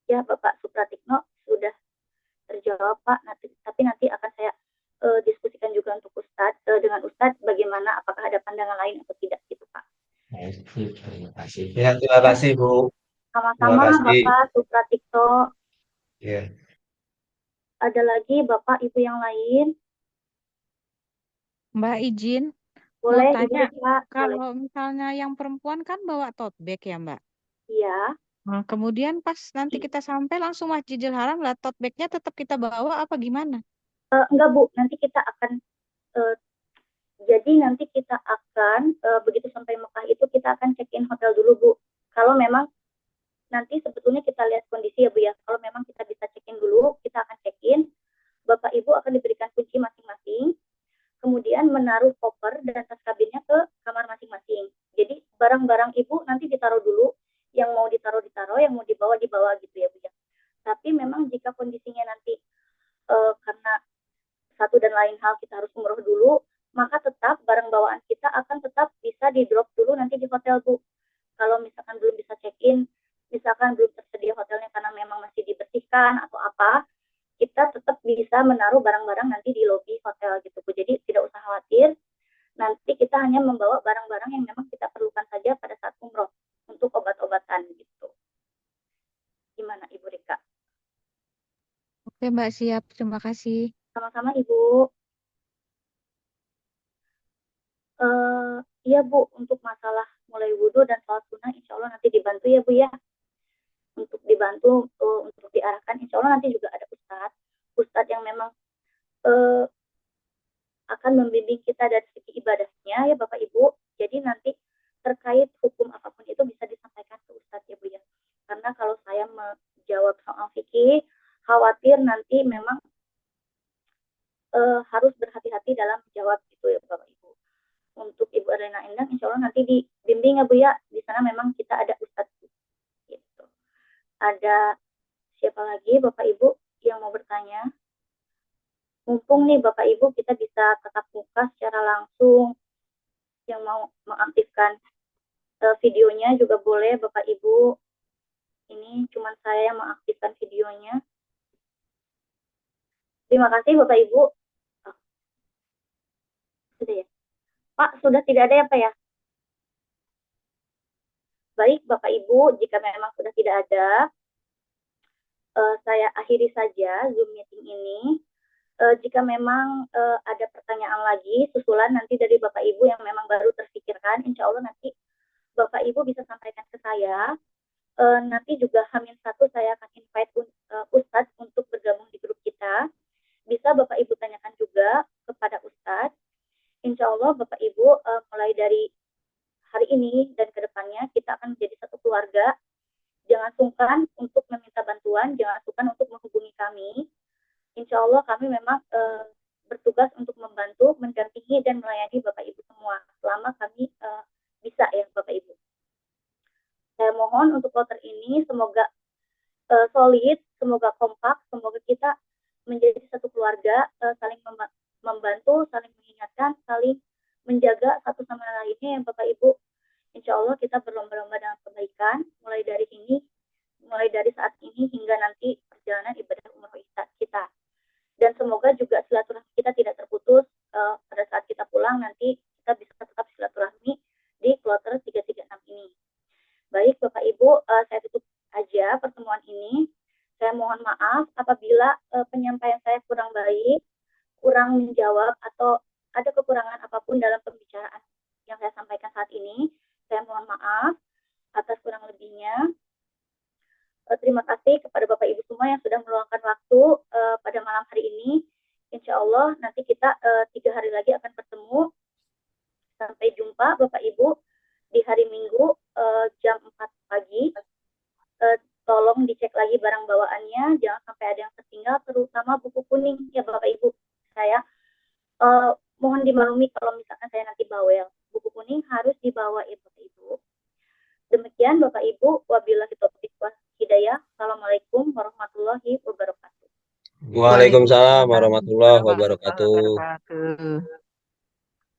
Ya Bapak Supratikno sudah terjawab Pak. Tapi nanti akan saya diskusikan juga untuk Ustadz dengan Ustadz bagaimana apakah ada pandangan lain atau tidak gitu Pak. Terima kasih. Ya, terima kasih Bu. Terima Sama-sama kasih. Bapak Supratikto. Ya. Ada lagi Bapak Ibu yang lain? Mbak izin mau Boleh tanya, Ibu Pak. Boleh. kalau misalnya yang perempuan kan bawa tote bag ya Mbak. Iya. Nah, kemudian pas nanti kita sampai langsung Masjidil Haram lah, tote bagnya tetap kita bawa apa gimana? Enggak Bu, nanti kita akan begitu sampai Mekah itu kita akan check-in hotel dulu Bu. Kalau memang nanti sebetulnya kita lihat kondisi ya Bu ya. Kalau memang kita bisa check-in dulu, kita akan check-in. Bapak Ibu akan diberikan kunci masing-masing. Kemudian menaruh koper dan tas kabinnya ke kamar masing-masing. Jadi barang-barang Ibu nanti ditaruh dulu. Yang mau ditaruh, yang mau dibawa gitu ya Bu ya. Tapi memang jika kondisinya nanti karena satu dan lain hal kita harus umroh dulu, maka tetap barang bawaan kita akan tetap bisa di-drop dulu nanti di hotel Bu. Kalau misalkan belum bisa check-in, misalkan belum tersedia hotelnya karena memang masih dibersihkan atau apa, kita tetap bisa menaruh barang-barang nanti di lobi hotel gitu Bu. Jadi tidak usah khawatir, nanti kita hanya membawa barang-barang yang memang kita perlukan saja pada saat umroh untuk obat-obatan gitu. Gimana Ibu Rika? Oke Mbak, siap. Terima kasih. Sama-sama Ibu. Iya Bu, untuk masalah mulai wudhu dan sholat sunnah, insya Allah nanti dibantu ya Bu ya. Untuk dibantu, untuk diarahkan, insya Allah nanti juga ada Ustadz yang memang akan membimbing kita dari segi ibadahnya ya Bapak Ibu. Jadi nanti terkait hukum apapun itu bisa disampaikan ke Ustadz ya Bu ya. Karena kalau saya menjawab soal fikih, khawatir nanti memang harus berhati-hati dalam menjawab gitu ya Bapak Ibu. Untuk Ibu Erlina Endang, insya Allah nanti dibimbing ya Bu ya. Di sana memang kita ada Ustadz gitu. Ada siapa lagi Bapak Ibu yang mau bertanya? Mumpung nih Bapak Ibu kita bisa tatap muka secara langsung. Yang mau mengaktifkan videonya juga boleh Bapak Ibu. Ini cuma saya yang mengaktifkan videonya. Terima kasih Bapak Ibu. Sudah ya? Pak, sudah tidak ada ya Pak ya? Baik Bapak Ibu, jika memang sudah tidak ada, saya akhiri saja Zoom meeting ini. Jika memang ada pertanyaan lagi, susulan nanti dari Bapak Ibu yang memang baru terfikirkan, insya Allah nanti Bapak Ibu bisa sampaikan ke saya. Nanti juga H-1 saya akan invite Ustadz untuk bergabung di grup kita. Bisa Bapak Ibu tanyakan juga kepada Ustadz. Insya Allah Bapak Ibu mulai dari hari ini dan ke depannya kita akan menjadi satu keluarga. Jangan sungkan untuk meminta bantuan, jangan sungkan untuk menghubungi kami. Insya Allah kami memang bertugas untuk membantu, mendampingi, dan melayani Bapak Ibu semua selama kami bisa ya Bapak Ibu. Saya mohon untuk kloter ini semoga solid, semoga kompak, semoga kita menjadi satu keluarga, saling membantu, saling mengingatkan, saling menjaga satu sama lainnya ya Bapak Ibu. Insya Allah kita berlomba-lomba dengan kebaikan, mulai dari saat ini hingga nanti perjalanan ibadah umroh kita. Dan semoga juga silaturahmi kita tidak terputus pada saat kita pulang, nanti kita bisa tetap silaturahmi di kloter 336 ini. Baik Bapak Ibu, saya tutup aja pertemuan ini. Saya mohon maaf apabila penyampaian saya kurang baik, kurang menjawab, atau ada kekurangan apapun dalam pembicaraan yang saya sampaikan saat ini. Saya mohon maaf atas kurang lebihnya. Terima kasih kepada Bapak Ibu semua yang sudah meluangkan waktu pada malam hari ini. Insya Allah nanti kita 3 hari lagi akan bertemu. Sampai jumpa Bapak Ibu. di hari Minggu jam 4 pagi. Tolong dicek lagi barang bawaannya, jangan sampai ada yang tertinggal, terutama buku kuning ya Bapak Ibu. Saya mohon dimaklumi kalau misalkan saya nanti bawel. Buku kuning harus dibawa ya Bapak Ibu. Demikian Bapak Ibu, wabillahi taufiq wal hidayah. Assalamualaikum warahmatullahi wabarakatuh. Waalaikumsalam warahmatullahi wabarakatuh. wabarakatuh.